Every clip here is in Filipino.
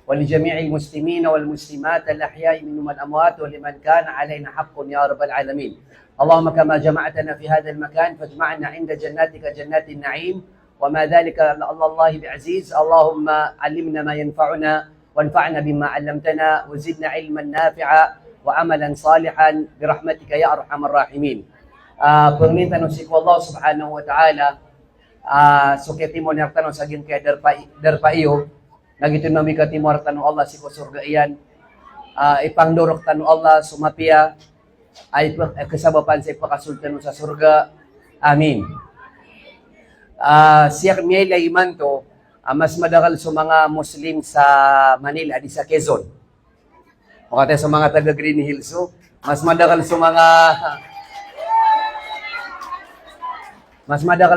ولجميع المسلمين والمسلمات الأحياء منهم الأموات ولمن كان علينا حق يا رب العالمين. اللهم كما جمعتنا في هذا المكان فاجمعنا عند جناتك جنات النعيم وما ذلك على الله بعزيز. اللهم علمنا ما ينفعنا وانفعنا بما علمتنا وزدنا علما نافعا وعملا صالحا برحمتك يا أرحم الراحمين. Permintaan si Allah subhanahu wa ta'ala suketi mo niyartan sa aging kaya derpaiyo nagito nami katimor tanu Allah si ko surga iyan ipangdurok tanu Allah sumapia ay kasabapan sa ipakasultan sa surga. Amin. Siya miyay iman to mas madagal sa mga Muslim sa Manila di sa Quezon. O kate sa mga taga Green Hills mas madagal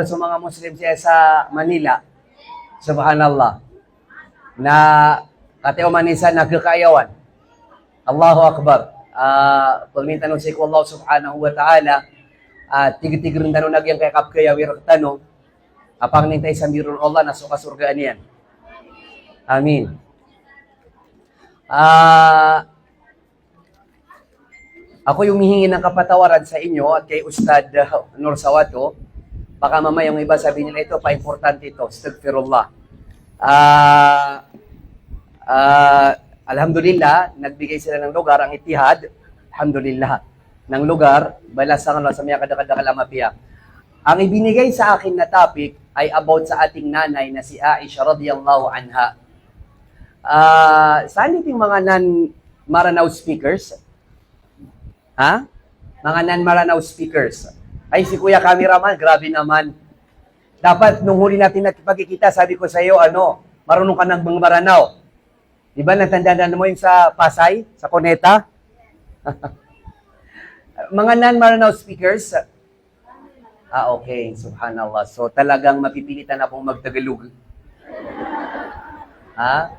sa mga Muslim siya sa Manila. Subhanallah. Na kateo manisa nagkakayawan. Allahu Akbar. Permintaan sa ko Allah subhanahu wa ta'ala tigit-tigrin tano nagyang kay kapkayawir tano apang nintay sa mirun Allah na suka surgaan yan. Amin. Ako yung hihingi ng kapatawaran sa inyo at kay Ustad Nur Sawato. Baka mamaya yung iba sabi nila ito, pa-importante ito. Astaghfirullah. Alhamdulillah, nagbigay sila ng lugar, ang Itihad. Alhamdulillah. Ng lugar, balasangan lang sa mga kadakadakalamapia. Ang ibinigay sa akin na topic ay about sa ating nanay na si Aisha radiyallahu anha. Saan iting mga non-Maranao speakers? Ha? Mga non-Maranao speakers. Ay, si Kuya Cameraman, grabe naman. Dapat, nung huli natin nakipagkikita, sabi ko sa iyo, marunong ka ng mga Maranao. Di ba, natandaan mo yung sa Pasay, sa Cuneta? Mga non-Maranao speakers, okay, subhanallah. So, talagang mapipilitan na akong magtagalog. Ha?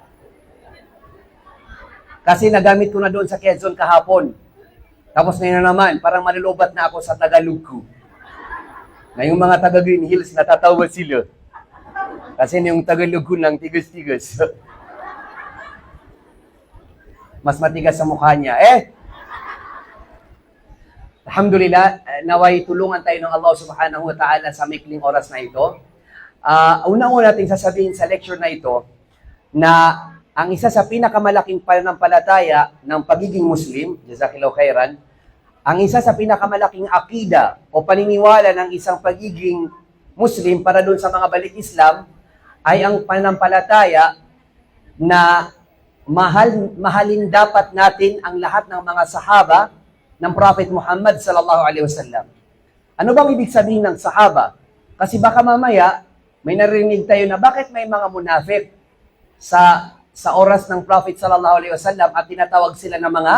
Kasi nagamit ko na doon sa Quezon kahapon. Tapos ngayon na naman, parang manilobat na ako sa Tagalog ko. Ngayong mga taga Green Hills, natatawa sila. Kasi yung Tagalog ko lang, tigas-tigas. Mas matigas sa mukha niya. Alhamdulillah, naway tulungan tayo ng Allah subhanahu wa ta'ala sa maikling oras na ito. Una-una natin sasabihin sa lecture na ito na ang isa sa pinakamalaking pananampalataya ng pagiging Muslim, jazakillahu khairan, ang isa sa pinakamalaking akida o paniniwala ng isang pagiging Muslim para doon sa mga balik Islam ay ang pananampalataya na mahalin dapat natin ang lahat ng mga sahaba ng Prophet Muhammad sallallahu alaihi wasallam. Ano bang ibig sabihin ng sahaba? Kasi baka mamaya may narinig tayo na bakit may mga munafik sa oras ng Prophet sallallahu alaihi wasallam at tinatawag sila ng mga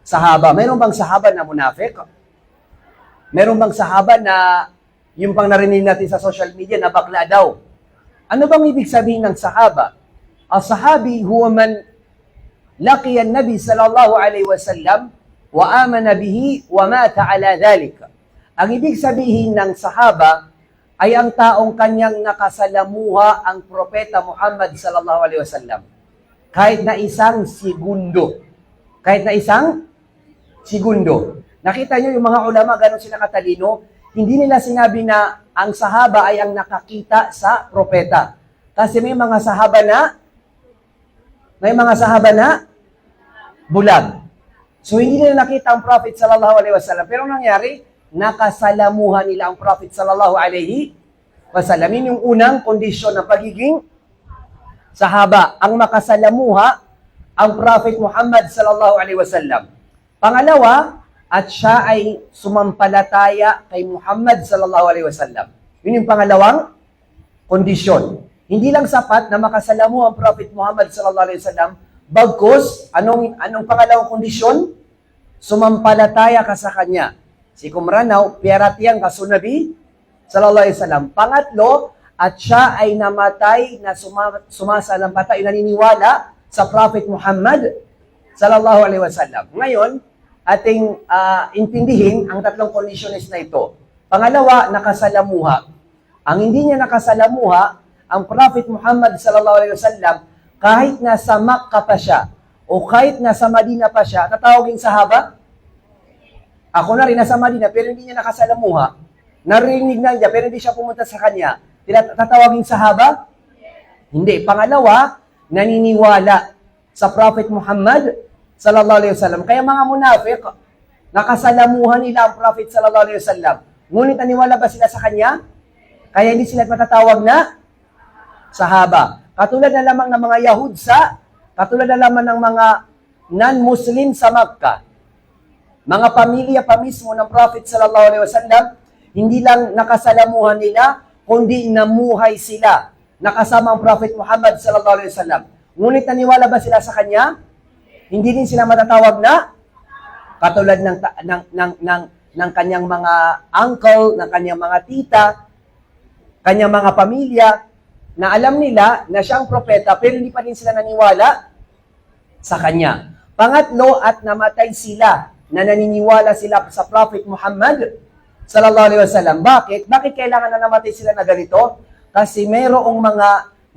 sahaba. Mayroon bang sahaba na munafik? Mayroon bang sahaba na yung pang narinig natin sa social media na bakla daw? Ano bang ibig sabihin ng sahaba? As-sahabi huwa man laqiya an-nabi sallallahu alaihi wasallam wa amana bihi wa mata ala dhalika. Ang ibig sabihin ng sahaba ay ang taong kanyang nakasalamuha ang propeta Muhammad sallallahu alaihi wasallam. Kahit na isang segundo. Kahit na isang segundo. Nakita niyo yung mga ulama, gano'n sila katalino, hindi nila sinabi na ang sahaba ay ang nakakita sa propeta. Kasi may mga sahaba na bulag. So hindi nila nakita ang Prophet sallallahu alaihi wasallam. Pero nangyari, nakasalamuhan nila ang Prophet sallallahu alaihi wasallam. Yun yung unang kondisyon ng pagiging sahaba, ang makasalamuha ang Prophet Muhammad sallallahu alaihi wasallam. Pangalawa, at siya ay sumampalataya kay Muhammad sallallahu alaihi wasallam. Yun yung pangalawang kondisyon. Hindi lang sapat na makasalamuha ang Prophet Muhammad sallallahu alaihi wasallam, bagkus anong pangalawang kondisyon? Sumampalataya ka sa kanya. Si Kumranaw, piaratiyang kasunabi sallallahu alaihi wasallam. Pangatlo, at siya ay namatay na sumasalampatay, naniniwala sa Prophet Muhammad sallallahu alaihi wasallam. Ngayon, ating intindihin ang tatlong conditions na ito. Pangalawa, nakasalamuha. Ang hindi niya nakasalamuha, ang Prophet Muhammad sallallahu alaihi wasallam, kahit nasa Makkah pa siya, o kahit nasa Madina pa siya, tatawagin sahaba? Ako na rin nasa Madina, pero hindi niya nakasalamuha. Narinig na niya, pero hindi siya pumunta sa kanya. Tatawagin sahaba? Hindi. Pangalawa, naniniwala sa Prophet Muhammad sallallahu alaihi wasallam. Kaya mga munafik, nakasalamuhan nila ang Prophet sallallahu alaihi wasallam. Ngunit naniwala ba sila sa kanya? Kaya hindi sila matatawag na sahaba. Katulad na lamang ng mga Yahudsa, katulad na lamang ng mga non-Muslim sa Makkah. Mga pamilya pa mismo ng Prophet sallallahu alaihi wasallam, hindi lang nakasalamuhan nila, kundi namuhay sila nakasama ang Prophet Muhammad sallallahu alaihi wasallam. Ngunit naniwala ba sila sa kanya? Hindi din sila matatawag na katulad ng kanyang mga uncle, ng kanyang mga tita, kanyang mga pamilya, na alam nila na siyang propeta, pero hindi pa rin sila naniwala sa kanya. Pangatlo, at namatay sila na naniniwala sila sa Prophet Muhammad sallallahu alaihi wasallam. Bakit? Bakit kailangan na namatay sila na ganito? Kasi mayroong mga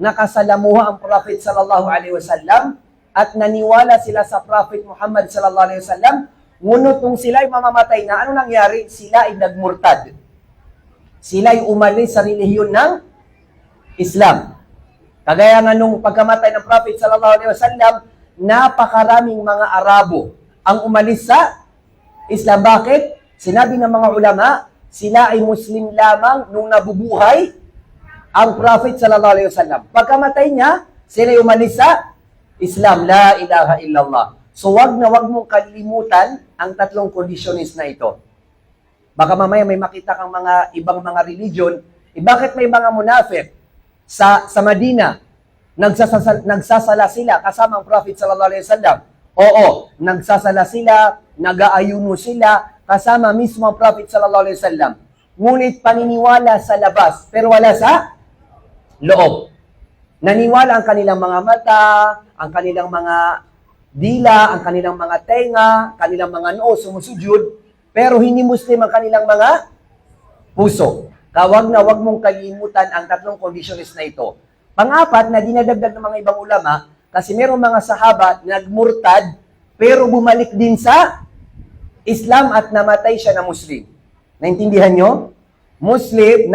nakasalamuha ang Prophet sallallahu alaihi wasallam at naniwala sila sa Prophet Muhammad sallallahu alaihi wasallam. Ngunit kung sila ay mamamatay na, ano nangyari? Sila ay nagmurtad. Sila ay umalis sa relihiyon ng Islam. Kagaya nga nung pagkamatay ng Prophet sallallahu alaihi wasallam, napakaraming mga Arabo ang umalis sa Islam. Bakit? Sinabi ng mga ulama, sila ay Muslim lamang nung nabubuhay ang Prophet sallallahu alaihi wasallam. Pagkamatay niya, sila ay umalis sa Islam. La ilaha illallah. So wag mong kalimutan ang tatlong kondisyonis na ito. Baka mamaya may makita kang mga ibang mga religion, bakit may mga munafik sa Madina, nagsasala sila kasama ang Prophet sallallahu alaihi wasallam. Oo, nagsasala sila, nag-aayuno sila kasama mismo ang Prophet sallallahu alaihi wasallam. Ngunit paniniwala sa labas, pero wala sa loob. Naniwala ang kanilang mga mata, ang kanilang mga dila, ang kanilang mga tenga, kanilang mga noo, sumusujud, pero hindi Muslim ang kanilang mga puso. Wag mong kalimutan ang tatlong kondisyonis na ito. Pang-apat, na dinadagdag ng mga ibang ulama, kasi merong mga sahaba nagmurtad, pero bumalik din sa Islam at namatay siya na Muslim. Naintindihan nyo? Muslim,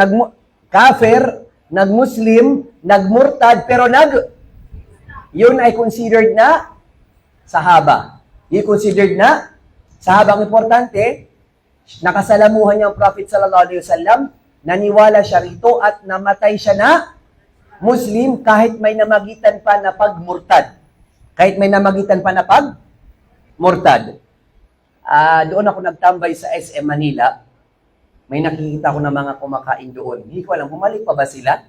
kafir, nag-Muslim, nagmurtad, pero yun ay considered na sahaba. Yun considered na sahaba. Ang importante, nakasalamuhan niya ang Prophet sallallahu alaihi wasallam, naniwala siya rito at namatay siya na Muslim kahit may namagitan pa na pagmurtad. Kahit may namagitan pa na pagmurtad. Doon ako nagtambay sa SM Manila. May nakikita ko na mga kumakain doon. Hindi ko alam, bumalik pa ba sila?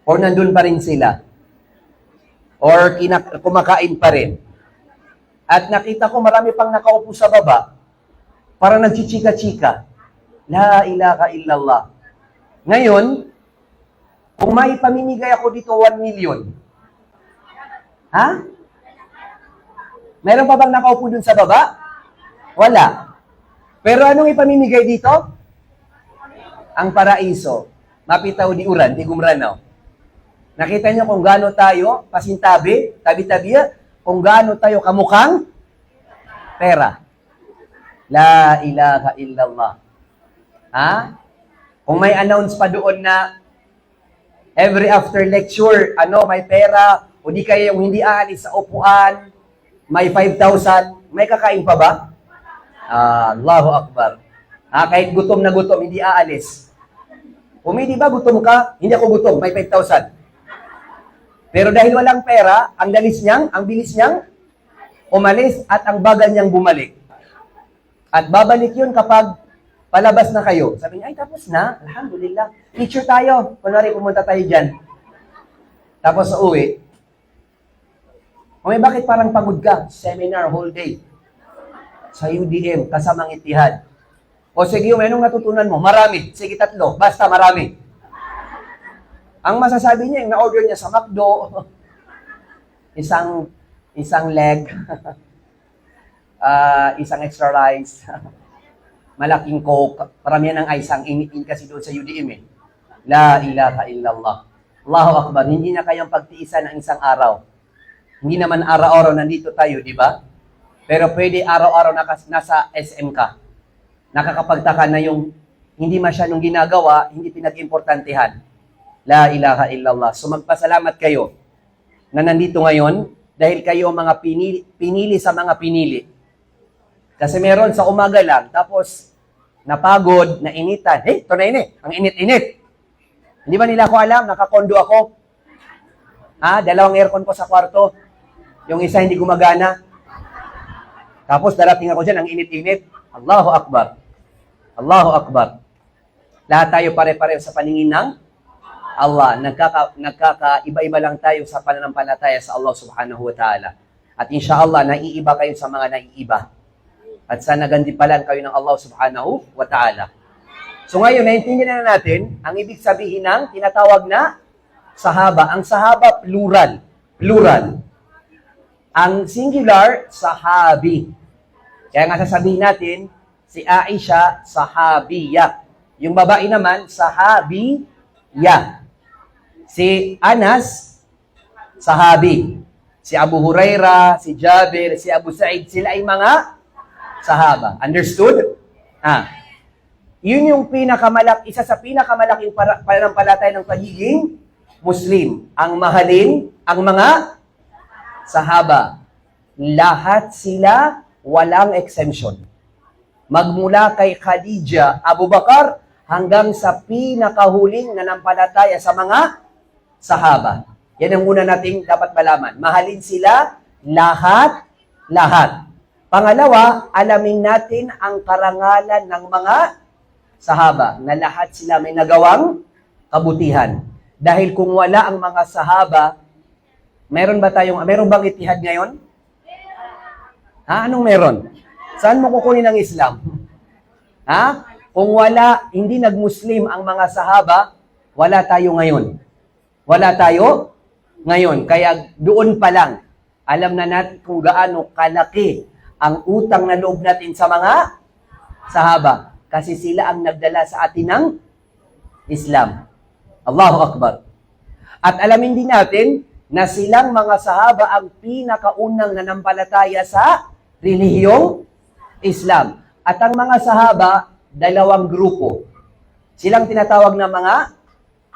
Or nandun pa rin sila? Or kumakain pa rin? At nakita ko marami pang nakaupo sa baba. Parang nagchichika-chika. La ilaha illallah. Ngayon, kung may pamimigay ako dito 1 million, ha? Meron pa bang nakaupo dun sa baba? Wala. Pero anong ipamimigay dito? Ang paraiso. Mapitaw di uran, di gumranaw. Nakita niyo kung gaano tayo, pasintabi, tabi-tabi, kung gaano tayo kamukhang pera. La ilaha illallah. Ha? Kung may announce pa doon na every after lecture, may pera, o di kaya yung hindi aalis sa upuan, may 5,000, may kakain pa ba? Allahu Akbar. Kahit gutom na gutom, hindi aalis. Kung hindi ba gutom ka, hindi ako gutom, may 5,000. Pero dahil walang pera, ang bilis niyang umalis at ang bagal niyang bumalik. At babalik yun kapag palabas na kayo. Sabi niya, ay tapos na, alhamdulillah. Picture tayo. Kunwari pumunta tayo dyan. Tapos sa uwi, bakit parang pagod ka? Seminar whole day. Sa UDM, kasamang Itihad. O sige, anong natutunan mo? Marami. Sige, 3. Basta marami. Ang masasabi niya, yung na-order niya sa McDo, isang leg, isang extra rice, malaking coke, paramihan ng ice, ang in kasi doon sa UDM eh. La ilaha illallah. Allahu Akbar. Hindi na kayang pagtiisan ng isang araw. Hindi naman araw-araw nandito tayo, di ba? Pero pwede araw-araw nasa SM ka. Nakakapagtaka na yung hindi masyadong ginagawa, hindi pinag-importantehan. La ilaha illallah. So magpasalamat kayo na nandito ngayon dahil kayo mga pinili sa mga pinili. Kasi meron sa umaga lang, tapos napagod, nainitan. Hey, ito na init. Ang init-init. Hindi ba nila ako alam? Nakakondo ako. Dalawang aircon ko sa kwarto. Yung isa hindi gumagana. Tapos darating ako dyan, ang init-init. Allahu Akbar. Allahu Akbar. Lahat tayo pare-pareho sa paningin ng Allah. Nagkaka-iba-iba lang tayo sa pananampalataya sa Allah subhanahu wa ta'ala. At inshallah, naiiba kayo sa mga naiiba. At sana gantimpalan kayo ng Allah subhanahu wa ta'ala. So ngayon, naintindihan na natin ang ibig sabihin ng tinatawag na sahaba. Ang sahaba, plural. Plural. Ang singular, sahabi. Kaya nga sasabihin natin, si Aisha, sahabiya. Yung babae naman, sahabiya. Si Anas, sahabi. Si Abu Huraira, si Jabir, si Abu Sa'id, sila ay mga sahaba. Understood? Yun yung isa sa pinakamalaking pananampalataya ng pagiging Muslim. Ang mahalin, ang mga sahaba. Lahat sila, walang exemption. Magmula kay Khadija, Abu Bakar, hanggang sa pinakahuling nanampalataya sa mga sahaba. Yan ang una nating dapat malaman. Mahalin sila, lahat. Pangalawa, alamin natin ang karangalan ng mga sahaba, na lahat sila may nagawang kabutihan. Dahil kung wala ang mga sahaba, meron bang itihad ngayon? Anong meron? Saan mo kukunin ang Islam? Kung hindi nag-Muslim ang mga sahaba, wala tayo ngayon. Wala tayo ngayon. Kaya doon pa lang, alam na natin kung gaano kalaki ang utang na loob natin sa mga sahaba. Kasi sila ang nagdala sa atin ng Islam. Allahu Akbar. At alamin din natin na silang mga sahaba ang pinakaunang nanampalataya sa relihiyong Islam. At ang mga sahaba, dalawang grupo. Silang tinatawag na mga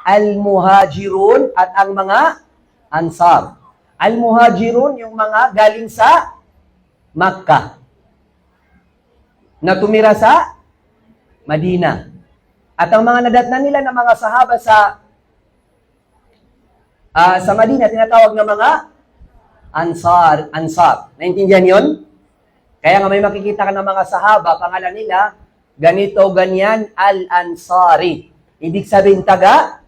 al-muhajirun at ang mga ansar. Al-muhajirun, yung mga galing sa Makkah na tumira sa Madina. At ang mga nadatnan nila ng mga sahaba sa Madina, tinatawag na mga ansar. Naintindihan yon? Kaya nga may makikita ka ng mga sahaba, pangalan nila, ganito, ganyan, al-ansari. Ibig sabihin, taga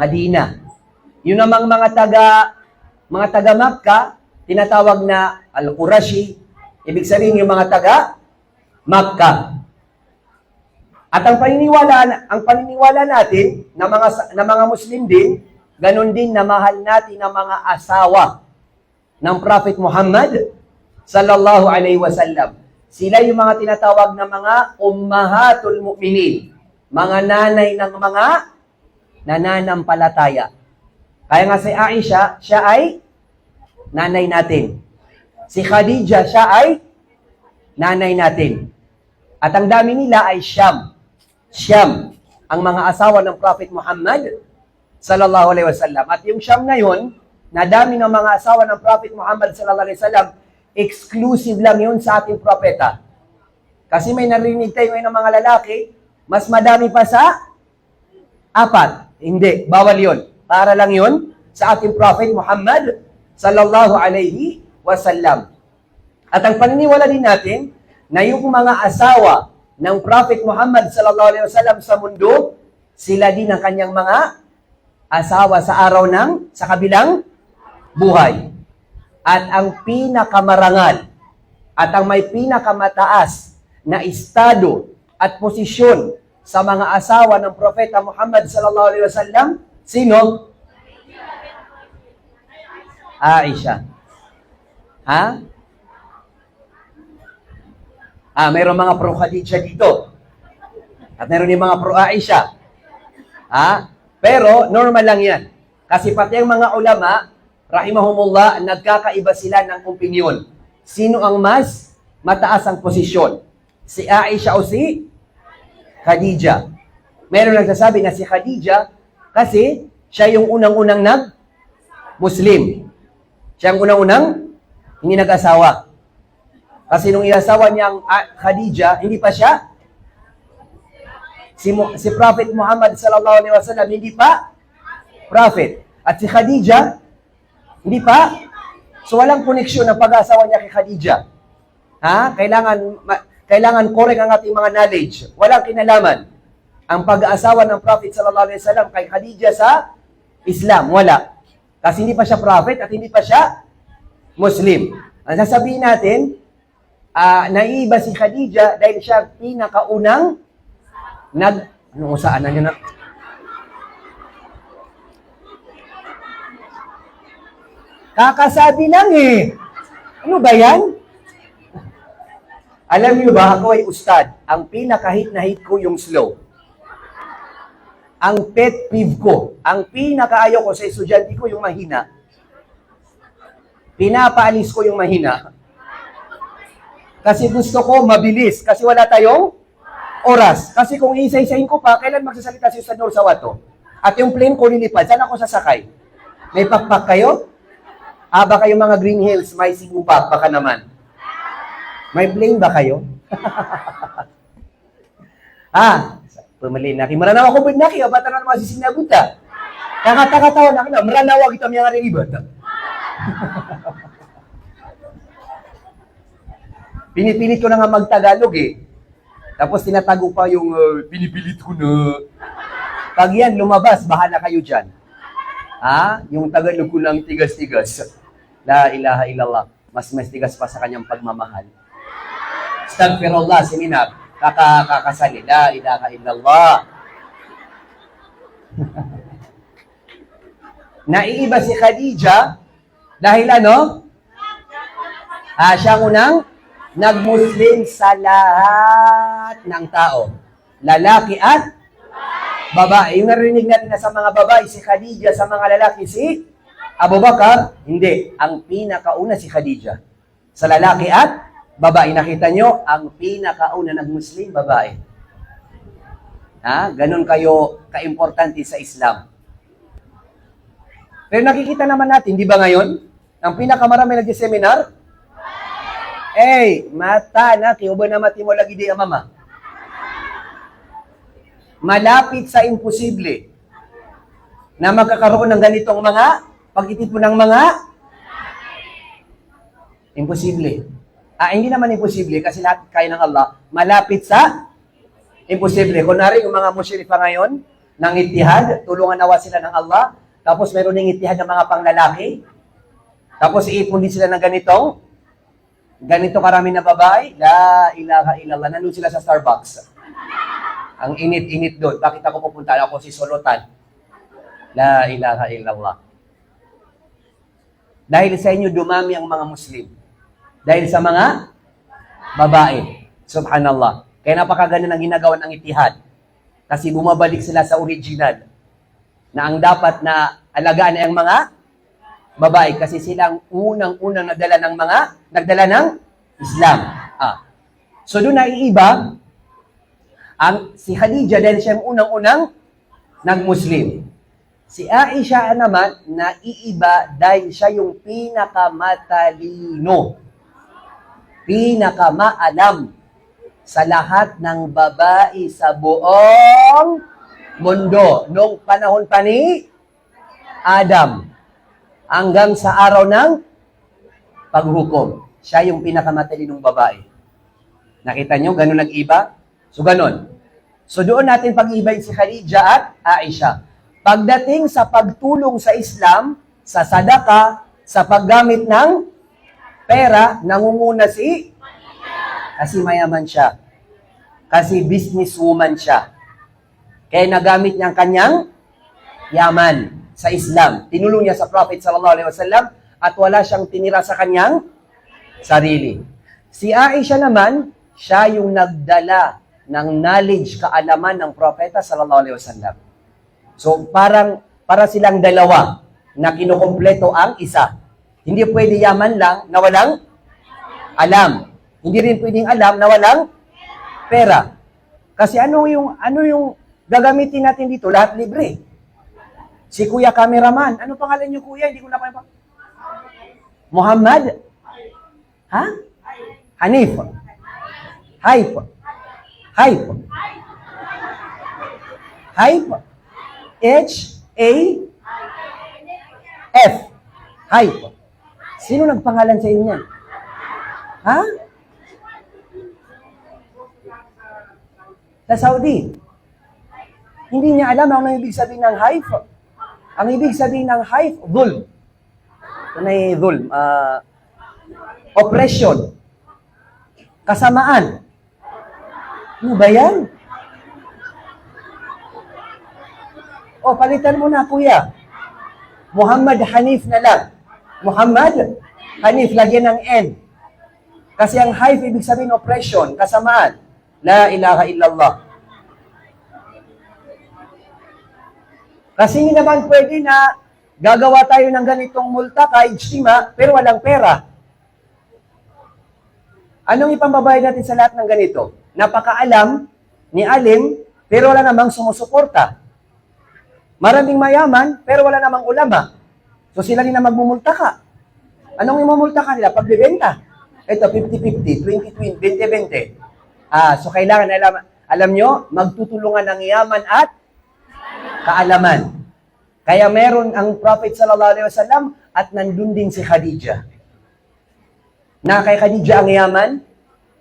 Madina. Yun namang mga taga Makkah, tinatawag na al-Qurashi. Ibig sabihin, yung mga taga Makkah. At ang paniniwala natin na mga Muslim din, ganun din na mahal natin ang mga asawa ng Prophet Muhammad sallallahu alaihi wasallam. Sila yung mga tinatawag na mga ummahatul mu'minin, mga nanay ng mga nananampalataya. Kaya nga si Aisha, siya ay nanay natin. Si Khadija, siya ay nanay natin. At ang dami nila ay Syam, ang mga asawa ng Prophet Muhammad sallallahu alaihi wasallam. At yung Syam na yun, na dami ng mga asawa ng Prophet Muhammad sallallahu alaihi wasallam, exclusive lang yun sa ating propeta. Kasi may narinig tayo ngayon ng mga lalaki, mas madami pa sa 4. Hindi, bawal yun. Para lang yun sa ating Prophet Muhammad sallallahu alaihi wasallam. At ang paniniwala din natin na yung mga asawa ng Prophet Muhammad sallallahu alaihi wasallam sa mundo, sila din ang kanyang mga asawa sa sa kabilang buhay. At ang pinakamarangal at ang may pinakamataas na estado at posisyon sa mga asawa ng Propeta Muhammad sallallahu alaihi wasallam, sino? Aisha. Mayroong mga pro Khadija dito. At mayroon din mga pro Aisha. Pero normal lang yan. Kasi pati ang mga ulama, rahimahumullah, nagkakaiba sila ng opinyon. Sino ang mas mataas ang posisyon? Si Aisha o si Khadija? Meron nagsasabi na si Khadija kasi siya yung unang-unang nag-Muslim. Siya ang unang-unang hindi nag-asawa. Kasi nung inasawa niyang Khadija, hindi pa siya. Si Prophet Muhammad sallallahu alaihi wasallam hindi pa prophet. At si Khadija, hindi pa. So walang koneksyon ng pag-asawa niya kay Khadija. Kailangan correct ang ating mga knowledge. Walang kinalaman ang pag-aasawa ng Prophet sallallahu alaihi wasallam kay Khadija sa Islam. Wala. Kasi hindi pa siya prophet at hindi pa siya Muslim. Ang sasabihin natin, naiiba si Khadija dahil siya pinakaunang anong saan na niya na? Kakasabi lang eh. Ano ba yan? Alam niyo ba, ako ay ustad. Ang pinaka-hit na hit ko yung slow. Ang pet peeve ko, ang pinakaayaw ko sa estudyante ko yung mahina. Pinapaalis ko yung mahina. Kasi gusto ko mabilis. Kasi wala tayong oras. Kasi kung isa-isahin ko pa, kailan magsasalita si Ustad Nur Sawato? At yung plane ko lilipad, saan ako sasakay? May pakpak kayo? Baka yung mga Green Hills, may sigupak, baka naman. May plane ba kayo? Pumalin na. Maranaw ako ba na kayo? Bata na naman si sinabuta. Kakatawa na ka na. Maranaw kita mga rin iba. Pinipilit ko na nga magtagalog eh. Tapos tinatago pa yung pinipilit ko na. Pag yan lumabas, bahala kayo dyan. Yung Tagalog ko lang tigas-tigas. La ilaha illallah. Mas tigas pa sa kanyang pagmamahal. Astaghfirullah, seminar. Kakasali. La ilaha illallah. Naiiba si Khadija dahil ano? Siya unang nag-Muslim sa lahat ng tao. Lalaki at babae. Yung narinig natin na sa mga babae, si Khadija, sa mga lalaki, si Abu Bakar. Hindi. Ang pinakauna si Khadija. Sa lalaki at babae. Nakita nyo, ang pinakauna nag-Muslim, babae. Ganon kayo kaimportante sa Islam. Pero nakikita naman natin, di ba ngayon, ang pinakamarami nag-seminar, mata na, kiubo na mati mo lagi di mama. Malapit sa imposible na magkakaroon ng ganitong mga pag-itipon ng mga imposible. Hindi naman imposible kasi lahat kaya ng Allah. Malapit sa imposible. Kunwari, yung mga musyrifa ngayon ng Ittihad, tulungan nawa sila ng Allah. Tapos meron ng Ittihad ng mga panglalaki. Tapos iipon din sila ng ganito karami na babae. La ilaha illallah. Nandun sila sa Starbucks. Ang init-init doon. Bakit ako pupunta? Ako si Solotan. La ilaha illallah. Dahil sa inyo, dumami ang mga Muslim. Dahil sa mga babae. Subhanallah. Kaya napakaganda ng ginagawa ng Ittihad. Kasi bumabalik sila sa original. Na ang dapat na alagaan ay ang mga babae. Kasi silang unang-unang nagdala ng Islam. So doon naiiba, si Khadija dahil siya ang unang-unang nag-Muslim. Si Aisha naman, naiiba dahil siya yung pinakamatalino. Pinakamaalam sa lahat ng babae sa buong mundo. Nung panahon pa ni Adam, hanggang sa araw ng paghukom. Siya yung pinakamatalinong babae. Nakita nyo, ganun nag-iba? So, ganun. So, doon natin pag-ibayin si Khadija at Aisha. Pagdating sa pagtulong sa Islam, sa sadaka, sa paggamit ng pera, nangunguna kasi mayaman siya. Kasi businesswoman siya. Kaya nagamit niya ang kanyang yaman sa Islam. Tinulong niya sa Prophet sallallahu alaihi wasallam at wala siyang tinira sa kanyang sarili. Si Aisha naman, siya yung nagdala ng knowledge, kaalaman ng Propeta sallallahu alaihi wasallam. So, para silang dalawa na kinukumpleto ang isa. Hindi pwede yaman lang na walang alam. Hindi rin pwedeng alam na walang pera. Kasi ano yung gagamitin natin dito? Lahat libre. Si Kuya Cameraman. Ano pangalan niyo, Kuya? Hindi ko na pa. Muhammad? Ha? Hanif. Hype. Hype. Hype. H-A-F. Hype. Sino nagpangalan sa inyo yan? Ha? Sa Saudi. Hindi niya alam ang ibig sabihin ng hype. Ang ibig sabihin ng hype, dhulm. Ito na yung dhulm. Oppression. Kasamaan. Ano ba yan? O, palitan mo na, Kuya. Muhammad Hanif na lang. Muhammad Hanif, lagyan ng N. Kasi ang hype, ibig sabihin oppression, kasamaan. La ilaha illallah. Kasi hindi naman pwede na gagawa tayo ng ganitong multa kay ijtima, pero walang pera. Anong ipambabayad natin sa lahat ng ganito? Napakaalam ni alim, pero wala namang sumusuporta. Maraming mayaman, pero wala namang ulama. So sila rin na magmumulta ka. Anong imumulta ka nila? Pagbibenta. Ito, 50-50, 20-20, 20-20. So kailangan alam nyo, magtutulungan ng yaman at kaalaman. Kaya meron ang Prophet sallallahu alaihi wasallam at nandun din si Khadija. Na kay Khadija ang yaman,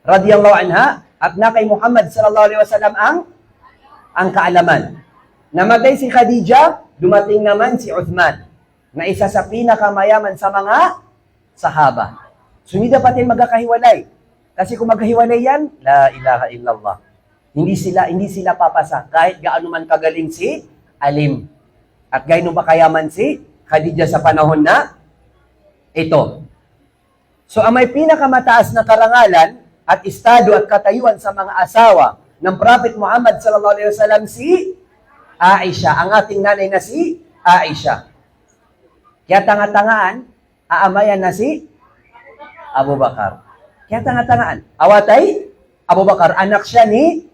radiyallahu anha, at na kay Muhammad sallallahu alaihi wasallam ang kaalaman. Namatay si Khadija, dumating naman si Uthman, na isa sa pinakamayaman sa mga sahaba. So hindi dapat din magkakahiwalay. Kasi kung magkahiwalay yan, la ilaha illallah. Hindi sila papasa kahit gaano man kagaling si alim. At gaano ba kayaman si Khadija sa panahon na ito. So ang may pinakamataas na karangalan at estado at katayuan sa mga asawa ng Prophet Muhammad sallallahu alaihi wasallam si Aisha, ang ating nanay na si Aisha. Kaya tanga-tangaan, aamayan na si Abu Bakar. Kaya tanga-tangaan, awatay Abu Bakar, anak siya ni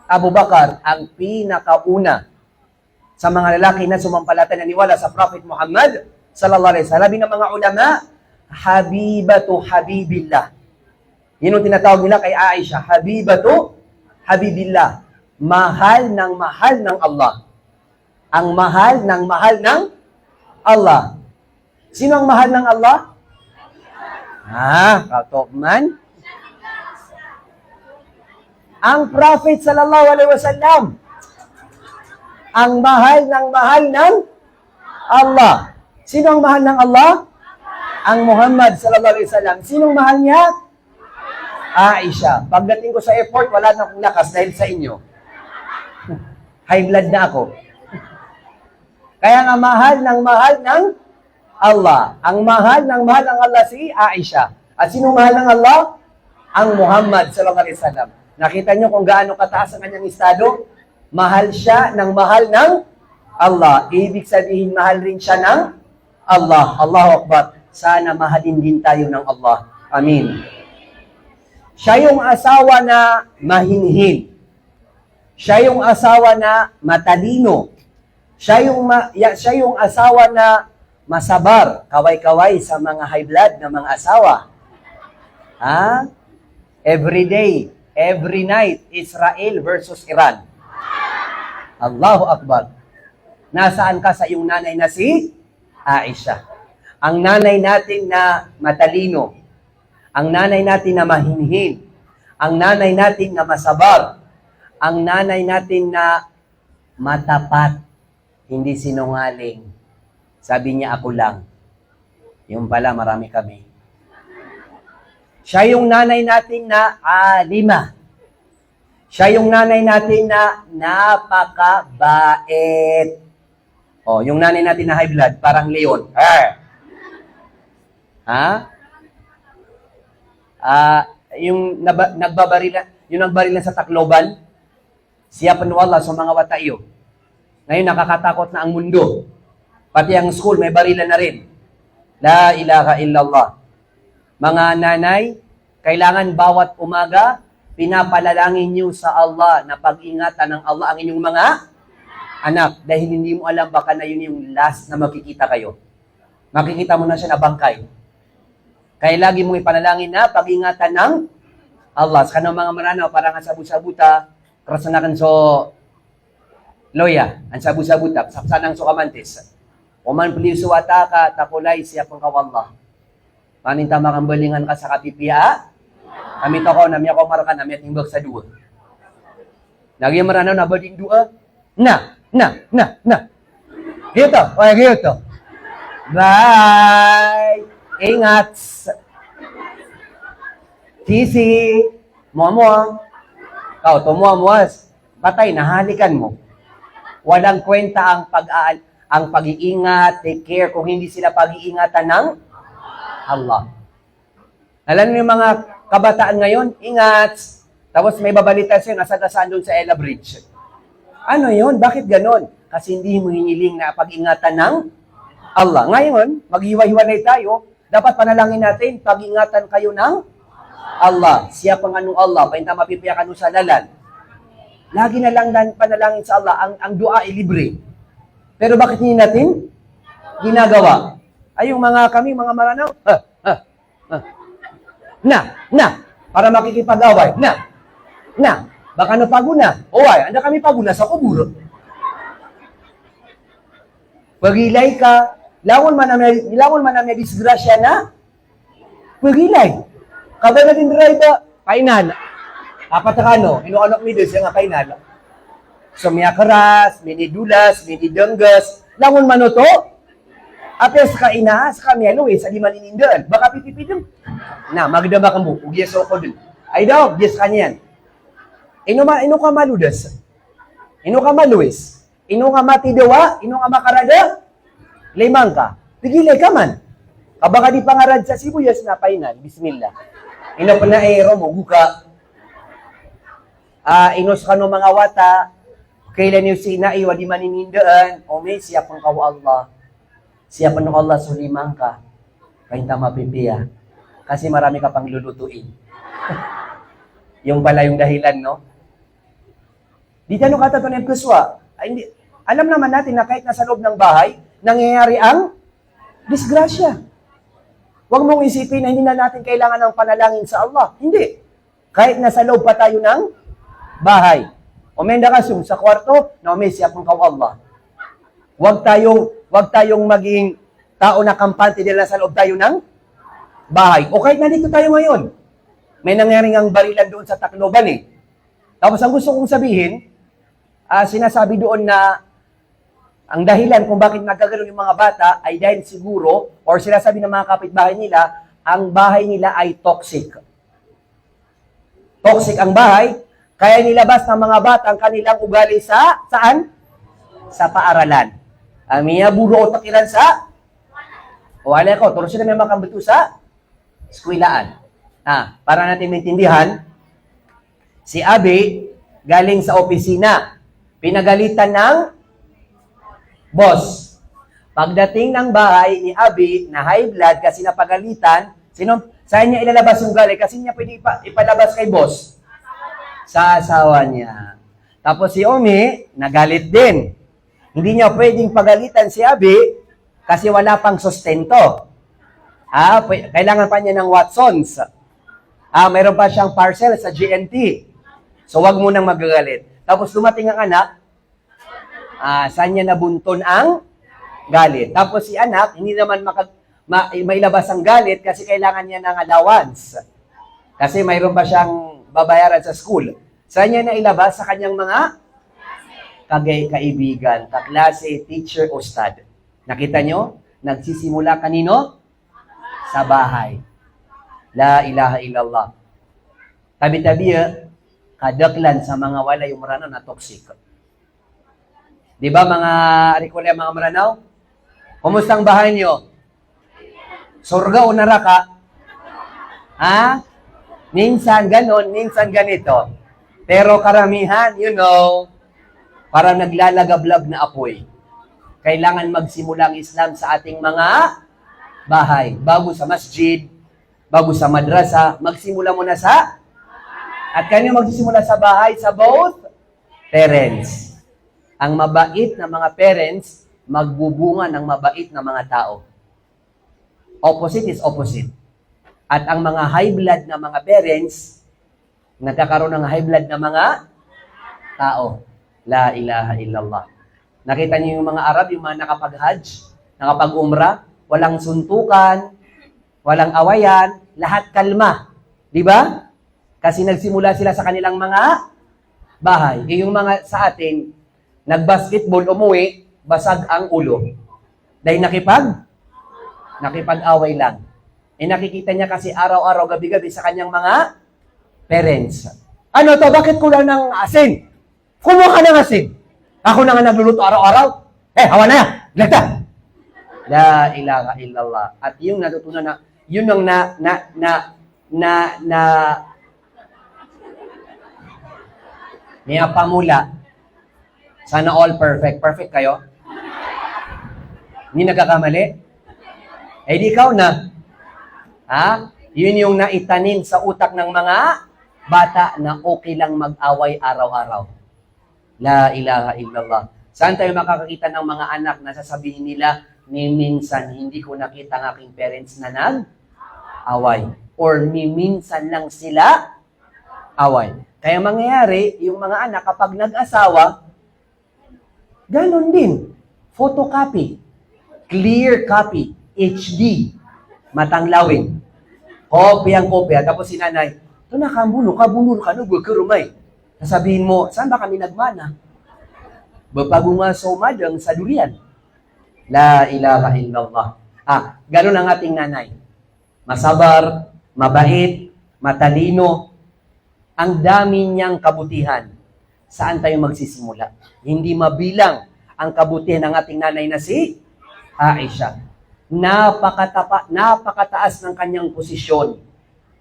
Abu Bakar, ang pinakauna sa mga lalaki na sumampalataya naniwala sa Prophet Muhammad sallallahu alaihi wasallam. Sabi ng mga ulama, Habibatu Habibillah. Yun ang tinatawag nila kay Aisha, Habibatu Habibillah. Mahal ng Allah. Ang mahal ng Allah. Sino ang mahal ng Allah? Katokman. Ang Prophet sallallahu alaihi wasallam. Ang mahal ng Allah. Sino ang mahal ng Allah? Ang Muhammad sallallahu alaihi wasallam. Sinong mahal niya? Aisha. Pagdating ko sa airport, wala na akong lakas dahil sa inyo. High blood na ako. Kaya nga mahal ng Allah. Ang mahal ng Allah si Aisha. At sino mahal ng Allah? Ang Muhammad sallallahu alaihi wasallam. Nakita niyo kung gaano kataas ang kanyang estado? Mahal siya ng Allah. Ibig sabihin, mahal rin siya ng Allah. Allahu Akbar. Sana mahalin din tayo ng Allah. Amin. Siya yung asawa na mahinhin. Siya yung asawa na matalino. Siya yung asawa na masabar, kaway-kaway sa mga high blood na mga asawa. Every day, every night, Israel versus Iran. Allahu Akbar. Nasaan ka sa iyong nanay na si Aisha? Ang nanay natin na matalino. Ang nanay natin na mahinhin. Ang nanay natin na masabar. Ang nanay natin na matapat. Hindi sinungaling. Sabi niya, ako lang. Yung pala, marami kami. Siya yung nanay natin na alima. Siya yung nanay natin na napakabait. Yung nanay natin na high blood, parang leon. Yung nagbaril sa Tacloban, siya panwala sa mga watayo. Ngayon, nakakatakot na ang mundo. Pati ang school, may barilan na rin. La ilaha illallah. Mga nanay, kailangan bawat umaga, pinapalalangin niyo sa Allah na pag-ingatan ng Allah ang inyong mga anak. Dahil hindi mo alam, baka na yun yung last na makikita kayo. Makikita mo na siya na bangkay. Kaya lagi mong ipanalangin na pag-ingatan ng Allah. Sa kanong mga maranaw, parang ang sabu-sabuta, krasanakan so loya, ang sabu-sabuta, sapsanang so kamantis. Uman pili suwata ka, takulay siya pang kawallah. Paninta makambalingan ka sa kapipia, kami to ko, nami ako marakan, nami at himbag sa duwa. Lagi maranaw na bading dua, na. Gito, gito. Bye! Ingat! Sisi! Muamua! Kau, tumuamuas. Patay, nahalikan mo. Walang kwenta ang pag-iingat, take care, kung hindi sila pag-iingatan ng Allah. Alam niyo yung mga kabataan ngayon, ingat! Tapos may babalita sa'yo, nasagasaan doon sa Ella Bridge. Ano yun? Bakit ganon? Kasi hindi mo hiniling na pag-ingatan ng Allah. Ngayon, maghiwa-hiwalay tayo, dapat panalangin natin, pag-ingatan kayo ng Allah. Siya pang anong Allah, pahinta mapipiyakan mo sa lalan. Lagi na lang panalangin sa Allah, ang dua ay libre. Pero bakit hindi natin ginagawa? Ay, yung mga maranaw, para makikipag-away, baka napago na. Anda kami pago na sa kuburo. Pagilay ka, lawan man na disgrasya na, pagilay. Kaba na din driver, kainala. Apat na kano, inuanok mi doon siya nga kainala. So, miya karas, minidulas, minidanggas, lawan man to, apes ka ina, sa kami Luis, sa liman inindan, baka pipipidong. Na, magdaba ka mo, ugyas ako dun. Ay daw, ugyas ka niyan. Ino ka maludas. Ino ka maluis. Ino ka matidawa, ino ka makarada, limang ka. Pigilay ka man. Kabaka di pangarad sa sibuyas na painan, bismillah. Ino pa na ero mo, buka. Inos ka no mga wata, kailan yung sinai, wadi maninindaan, o may siya pang kaw Allah. Siya pang Allah, sulimang ka. Kainta mapipiya. Kasi marami ka pang lulutuin. Yung pala yung dahilan, no? Di tanong kata ito ng kuswa. Alam naman natin na kahit nasa loob ng bahay, nangyayari ang disgrasya. Huwag mong isipin na hindi na natin kailangan ng panalangin sa Allah. Hindi. Kahit nasa loob pa tayo ng bahay. Umenda ka sa kwarto, na may siya pang kaw Allah. Huwag tayong maging tao na kampante dahil nasa loob tayo ng bahay. O kahit nandito tayo ngayon, may nangyaring ang barilan doon sa Tacloban eh. Tapos ang gusto kong sabihin, sinasabi doon na ang dahilan kung bakit nagkaganoon yung mga bata ay dahil siguro, or sinasabi ng mga kapitbahay nila, ang bahay nila ay toxic. Toxic ang bahay, kaya nilabas ng mga bata ang kanilang ugali saan? Sa paaralan. Amiya buro o takilan sa? Wala ko, turo sila may makambuto sa eskwelaan. Para natin maintindihan, si Abi galing sa opisina. Pinagalitan ng boss. Pagdating ng bahay ni Abi na high blood kasi napagalitan, saan niya ilalabas yung galit? Kasi niya pwede ipalabas kay boss. Sa asawa niya. Tapos si Omi, nagalit din. Hindi niya pwedeng pagalitan si Abi kasi wala pang sustento. Kailangan pa niya ng Watsons. Mayroon pa siyang parcel sa GNT. So, wag mo nang magagalit. Tapos, dumating ang anak, saan niya nabunton ang galit. Tapos, si anak, hindi naman mailabas ang galit kasi kailangan niya ng allowance. Kasi mayroon pa siyang babayaran sa school. Saan niya nailabas? Sa kanyang mga kaibigan, kaklase, teacher, ustad. Nakita nyo? Nagsisimula kanino? Sa bahay. La ilaha illallah. Tabi-tabi, kadaklan sa mga wala yung maranaw na toxic. Di ba mga arikulya, mga maranaw? Kumusta ang bahay niyo? Surga o naraka? Minsan ganon, minsan ganito. Pero karamihan, Para naglalagablab na apoy. Kailangan magsimula ang Islam sa ating mga bahay. Bago sa masjid, bago sa madrasa, magsimula muna sa... At kanino magsisimula sa bahay? Sa both parents. Ang mabait na mga parents, magbubunga ng mabait na mga tao. Opposite is opposite. At ang mga high blood na mga parents, nagkakaroon ng high blood na mga tao. La ilaha illallah. Nakita niyo yung mga Arab, yung mga nakapag-hajj, nakapag-umrah, walang suntukan, walang awayan, lahat kalma. Di ba? Kasi nagsimula sila sa kanilang mga bahay. E yung mga sa atin, nag-basketball, umuwi, basag ang ulo. Dahil nakipag-away lang. E nakikita niya kasi araw-araw, gabi-gabi sa kanyang mga parents. Ano to? Bakit kulang ng asin? Kumuha ka ng asin. Ako na nga nagluluto araw-araw. Hawa na yan. Lagta. La ilaha illallah. At yung natutunan na, yun ang niya pamula. Sana all perfect. Perfect kayo? Hindi nagkakamali? Di ikaw na. Yun yung naitanim sa utak ng mga bata na okay lang mag-away araw-araw. La ilaha illallah. Saan tayo makakakita ng mga anak na sasabihin nila, minsan hindi ko nakita ang aking parents na nag-away. Or minsan lang sila away. Kaya mangyayari, yung mga anak kapag nag-asawa, ganon din. Photocopy. Clear copy. HD. Matanglawin. Kopya. Tapos si nanay, ito na, kabuno ka, nubog ka rumay. Sasabihin mo, saan ba kami nagmana? Bapago nga somadang sa durian. La ilaha illallah. Ganon ang ating nanay. Masabar, mabait, matalino, ang dami niyang kabutihan. Saan tayo magsisimula? Hindi mabilang ang kabutihan ng ating nanay na si Aisha. Napakataas ng kanyang posisyon.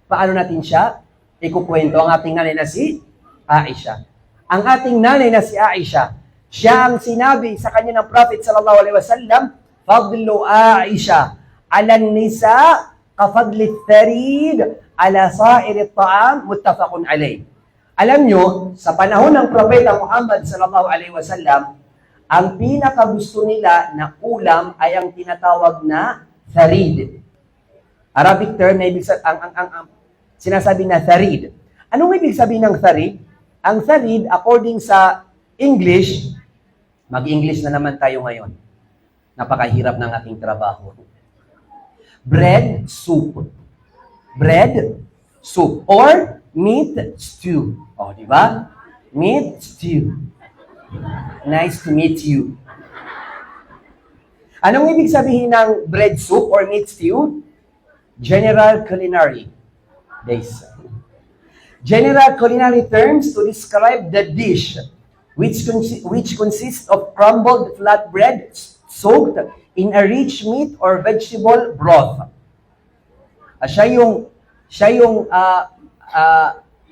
Paano natin siya ikukwento? Ang ating nanay na si Aisha. Ang ating nanay na si Aisha, siya ang sinabi sa kanya ng Prophet sallallahu alaihi wasallam, Fadlu Aisha ala nisa kafadli tharid ala sa'ir at-ta'am muttafaqun alayh. Alam nyo, sa panahon ng Propeta Muhammad sallallahu alaihi wasallam, ang pinakagusto nila na ulam ay ang tinatawag na tharid. Arabic term na ibig sabihin, ang sinasabi na tharid. Anong ibig sabihin ng tharid? Ang tharid, according sa English, mag-English na naman tayo ngayon. Napakahirap ng ating trabaho. Bread, soup. Bread, soup. Or meat stew. Di ba? Meat stew. Nice to meet you. Anong ibig sabihin ng bread soup or meat stew? General culinary days. General culinary terms to describe the dish which consists of crumbled flatbread soaked in a rich meat or vegetable broth. Siya yung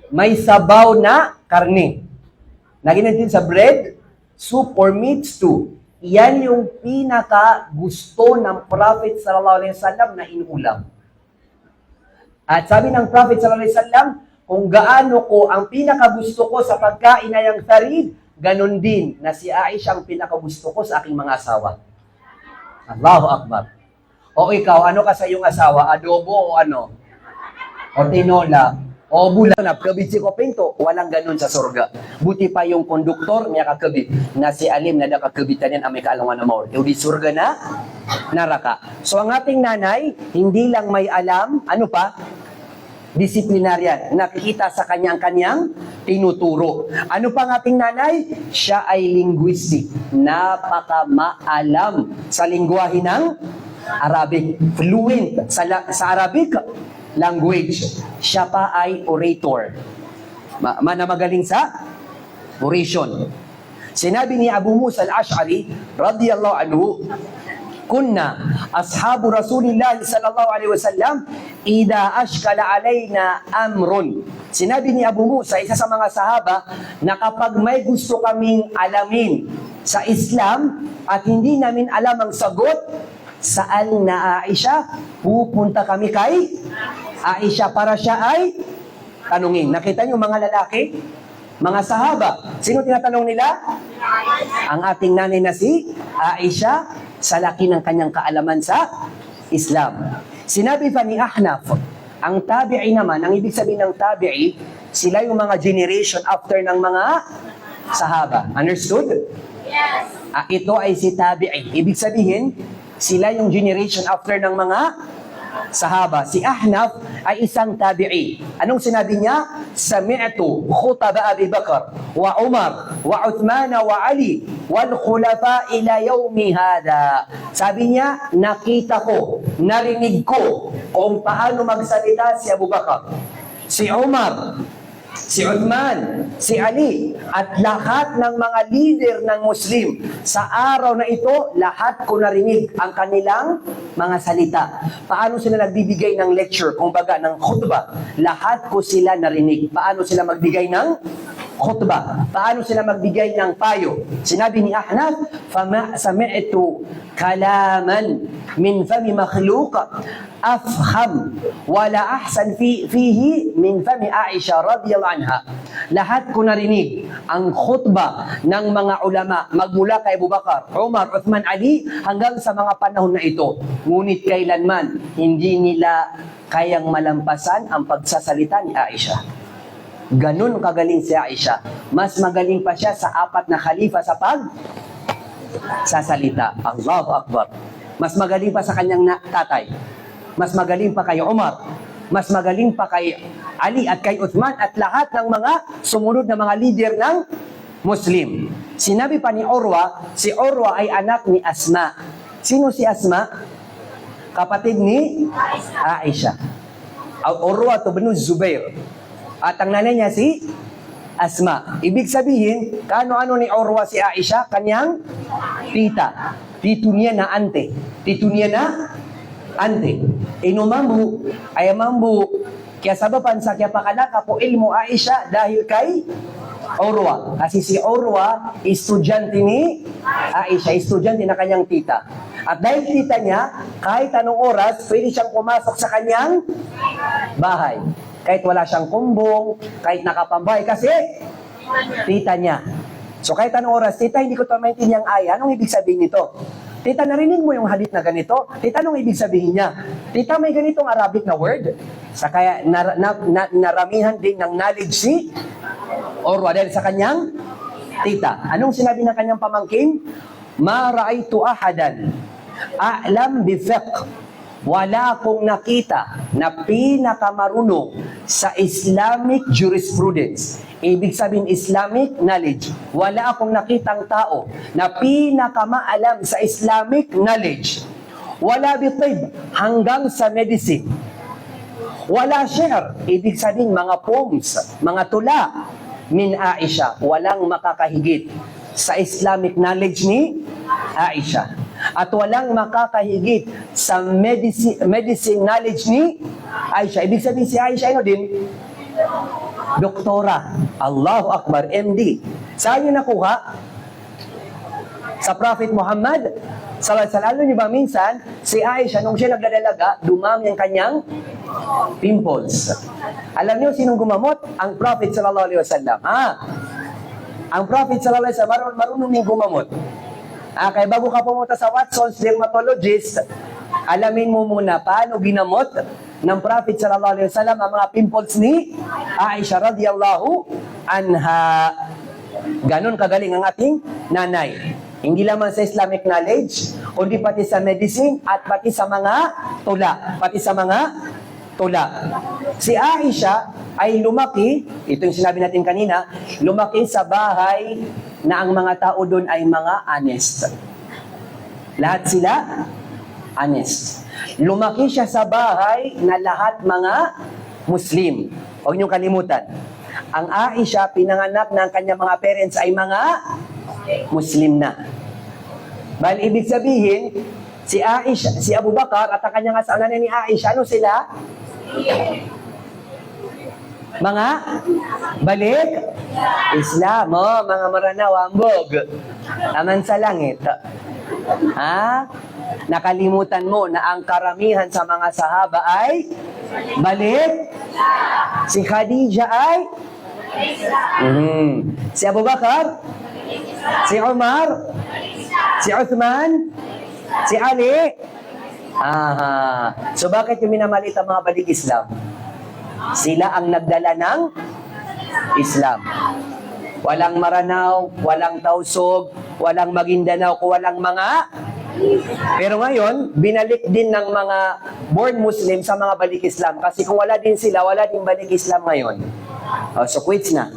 may sabaw na karne. Lagyan natin sa bread, soup, or meat stew. Yan yung pinaka gusto ng Prophet sallallahu alaihi wasallam na inulam. At sabi ng Prophet sallallahu alaihi wasallam, kung gaano ko ang pinakagusto ko sa pagkain ay ang tharid, ganun din na si Aisha ang pinakagusto ko sa aking mga asawa. Allahu Akbar. O ikaw, ano ka sa iyong asawa? Adobo o ano? O tinola? O bulan na, kabit si Kopinto, walang ganun sa surga. Buti pa yung konduktor, may kakabit. Na si Alim na nakakabitan yan, ang may kaalaman na maor. Yung di surga na, naraka. So ang ating nanay, hindi lang may alam, ano pa? Disiplinaryan. Nakikita sa kanyang tinuturo. Ano pa ang ating nanay? Siya ay linguistic. Napaka-maalam sa lingwahe ng Arabic. Fluent sa Arabic language. Siya pa ay orator. Magaling sa oration. Sinabi ni Abu Musa al-Ash'ari radiyallahu anhu, kunna ashabu Rasulillah sallallahu alaihi wasallam idha ashkala alaina amrun. Sinabi ni Abu Musa, isa sa mga sahaba, na kapag may gusto kaming alamin sa Islam at hindi namin alam ang sagot, saan na Aisha, pupunta kami kay Aisha para siya ay tanungin. Nakita niyo mga lalaki, mga sahaba, sino tinatanong nila? Ang ating nanay na si Aisha, sa laki ng kanyang kaalaman sa Islam. Sinabi pa ni Ahnaf, ang tabi'i naman, ang ibig sabihin ng tabi'i, sila yung mga generation after ng mga sahaba. Understood? Yes. Ito ay si tabi'i. Ibig sabihin, sila yung generation after ng mga sahaba. Si Ahnaf ay isang tabi'i. Anong sinabi niya? Sami'tu khutaba Abi Bakr wa Umar wa Uthman wa Ali wal khulafa ila yawmi hada. Sabi niya, nakita ko, narinig ko kung paano magsalita si Abu Bakr, si Umar, si Uthman, si Ali, at lahat ng mga leader ng Muslim. Sa araw na ito, lahat ko narinig ang kanilang mga salita. Paano sila nagbibigay ng lecture, kumbaga ng khutbah? Lahat ko sila narinig. Paano sila magbigay ng khutbah? Paano sila magbigay ng payo? Sinabi ni Ahnaf, فَمَا سَمِعْتُ كَلَامًا مِنْ فَمِ مَخْلُوقٍ أَفْخَمْ وَلَا أَحْسَنْ فِيهِ مِنْ فَمِ عَائِشَةَ رَضِيَ اللَّهُ عَنْهَا. Lahat ko narinig ang khutbah ng mga ulama magmula kay Abu Bakar, Umar, Uthman, Ali hanggang sa mga panahon na ito. Ngunit kailanman hindi nila kayang malampasan ang pagsasalita ni Aisha. Ganun kagaling si Aisha. Mas magaling pa siya sa 4 na khalifa sa sasalita. Allahu Akbar. Mas magaling pa sa kanyang tatay. Mas magaling pa kay Umar. Mas magaling pa kay Ali at kay Uthman at lahat ng mga sumunod na mga leader ng Muslim. Sinabi pa ni Urwa, si Urwa ay anak ni Asma. Sino si Asma? Kapatid ni Aisha. Urwa to bin Zubair. At ang nanay niya si Asma. Ibig sabihin, kano-ano ni Urwa si Aisha? Kanyang tita. Tito niya na ante. Tito niya na ante. Inumambu, ayamambu, kaya sababan sa kaya pakalaka po ilmo Aisha dahil kay Urwa. Kasi si Urwa, estudyante ni Aisha, estudyante na kanyang tita. At dahil tita niya, kahit anong oras, pwede siyang pumasok sa kanyang bahay. Kahit wala siyang kumbong, kahit nakapambahay, kasi tita niya. So kahit anong oras, tita, hindi ko ito maintindihan ay, anong ibig sabihin nito? Tita, narinig mo yung hadith na ganito? Tita, anong ibig sabihin niya? Tita, may ganitong Arabic na word? Sa kaya naramihan din ng knowledge si Urwa dahil sa kanyang tita. Anong sinabi ng kanyang pamangkin? Ma ra'aytu ahadan a'lam bi fiqh. Wala akong nakita na pinakamarunong sa Islamic jurisprudence. Ibig sabihin Islamic knowledge. Wala akong nakitang tao na pinakamaalam sa Islamic knowledge. Wala bitib, hanggang sa medicine. Wala share, ibig sabihin mga poems, mga tula min Aisha. Walang makakahigit sa Islamic knowledge ni Aisha. At walang makakahigit sa medicine knowledge ni Aisha. Ibig sabihin si Aisha, ano din? Doktora. Allahu Akbar, MD. Saan niyo nakuha? Sa Prophet Muhammad sallallahu alaihi wasallam. Alam niyo ba minsan, si Aisha, nung siya nagdadalaga, dumami ang kanyang pimples. Alam niyo sinong gumamot? Ang Prophet sallallahu alaihi wasallam. Ang Prophet sallallahu alaihi wasallam marunong din gumamot. Kaya bago ka pumunta sa Watson's dermatologist, alamin mo muna paano ginamot ng Prophet sallallahu alaihi wasallam ang mga pimples ni Aisha radhiyallahu anha. Ganon kagaling ang ating nanay. Hindi lamang sa Islamic knowledge, kundi pati sa medicine at pati sa mga tula. Pati sa mga tula. Si Aisha ay lumaki, ito yung sinabi natin kanina, lumaki sa bahay na ang mga tao doon ay mga honest. Lahat sila honest. Lumaki siya sa bahay na lahat mga Muslim. Huwag niyong kalimutan. Ang Aisha, pinanganak ng kanyang mga parents ay mga Muslim na. Bali, ibig sabihin, Si Aisha, si Abu Bakar at ang kanyang asawa ni Aisha, ano sila? Mga balik Islam, mga maranaw, ambog. Taman sa langit. Ha? Nakalimutan mo na ang karamihan sa mga sahaba ay balik. Si Khadija ay si Abu Bakar, si Umar, si Uthman, si Ali. So bakit yung minamalit ang mga balik Islam? Sila ang nagdala ng Islam. Walang Maranao, walang Tausog, walang Maguindanao, walang mga. Pero ngayon, binalik din ng mga born Muslim sa mga balik Islam. Kasi kung wala din sila, wala din balik Islam ngayon. So quits na.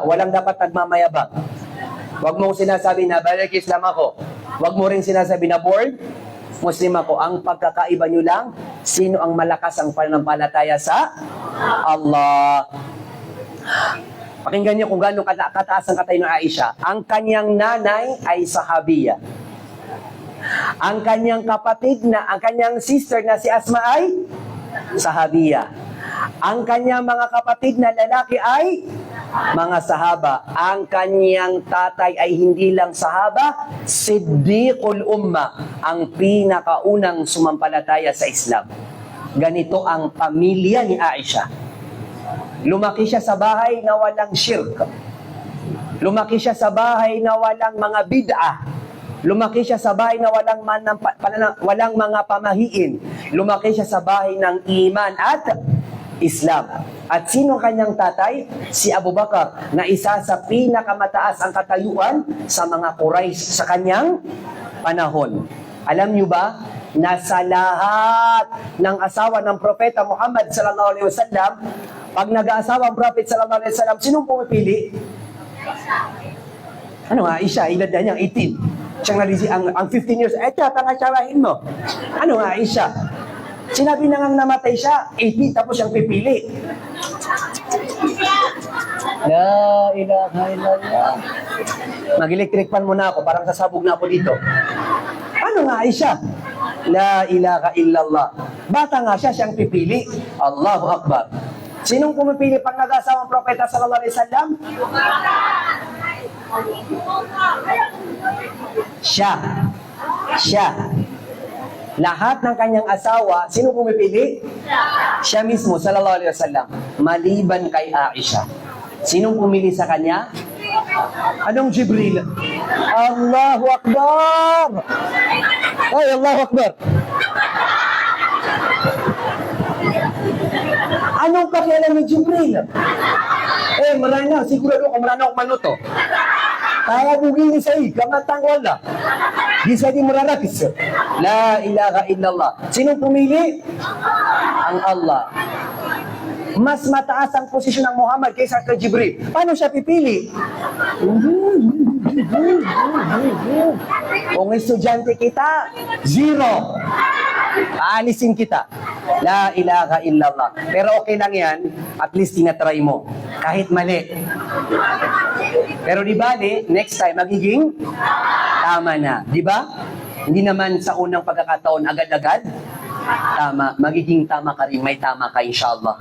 Walang dapat nagmamayabang. Huwag mong sinasabi na balik Islam ako. Huwag mo rin sinasabi na born Muslim ako. Ang pagkakaiba nyo lang, sino ang malakas ang pananampalataya sa Allah. Pakinggan niyo kung gaano kataas ang katay ng Aisha. Ang kanyang nanay ay sahabiya. Ang kanyang ang kanyang sister na si Asma ay sahabiya. Ang kanyang mga kapatid na lalaki ay mga sahaba. Ang kanyang tatay ay hindi lang sahaba, Siddiqul Umma, ang pinakaunang sumampalataya sa Islam. Ganito ang pamilya ni Aisha. Lumaki siya sa bahay na walang shirk. Lumaki siya sa bahay na walang mga bid'ah. Lumaki siya sa bahay na walang mga pamahiin. Lumaki siya sa bahay ng iman at Islam. At sino kanyang tatay? Si Abu Bakar, na isa sa pinakamataas ang katayuan sa mga Quraysh sa kanyang panahon. Alam niyo ba, na sa lahat ng asawa ng Propeta Muhammad sallallahu alaihi wasallam, pag nag-aasawa ang Prophet sallallahu alaihi wasallam, sinong pumipili? Ano nga, Aisha, ilad na niya, 18. Siyang ang 15 years, tangasawahin mo. Ano nga, Aisha? Sinabi na nga namatay siya, 18, tapos siyang pipili. La ilaha illallah. Mag-electric fan muna ako, parang sasabog na ako dito. Ano nga, Aisha? La ilaha illallah. Bata nga siya, siyang pipili. Allahu Akbar. Sinong pumipili pag nag-asawa ang Propeta sallallahu alaihi wasallam? Siya. Lahat ng kanyang asawa, sino pumipili? Siya mismo, sallallahu alaihi wasallam. Maliban kay Aisha. Sinong pumili sa kanya? Anong Jibril? Allahu Akbar! Ay, Allahu Akbar! Anong pakialam ni Jibril? Maranaw, sigurado ko maranaw manuto. Kaya bugini sa kamatang wala. Di sa di mararakis. La ilaha illallah. Sinong pumili? Ang Allah. Mas mataas ang posisyon ng Muhammad kaysa kay Jibril. Paano siya pipili? Kung estudyante kita, 0. Aalisin kita. La ilaha illallah. Pero okay lang yan, at least tinatry mo. Kahit mali. Pero di ba, next time, magiging tama na. Di ba? Hindi naman sa unang pagkakataon agad-agad. Tama. Magiging tama ka rin. May tama ka, inshallah.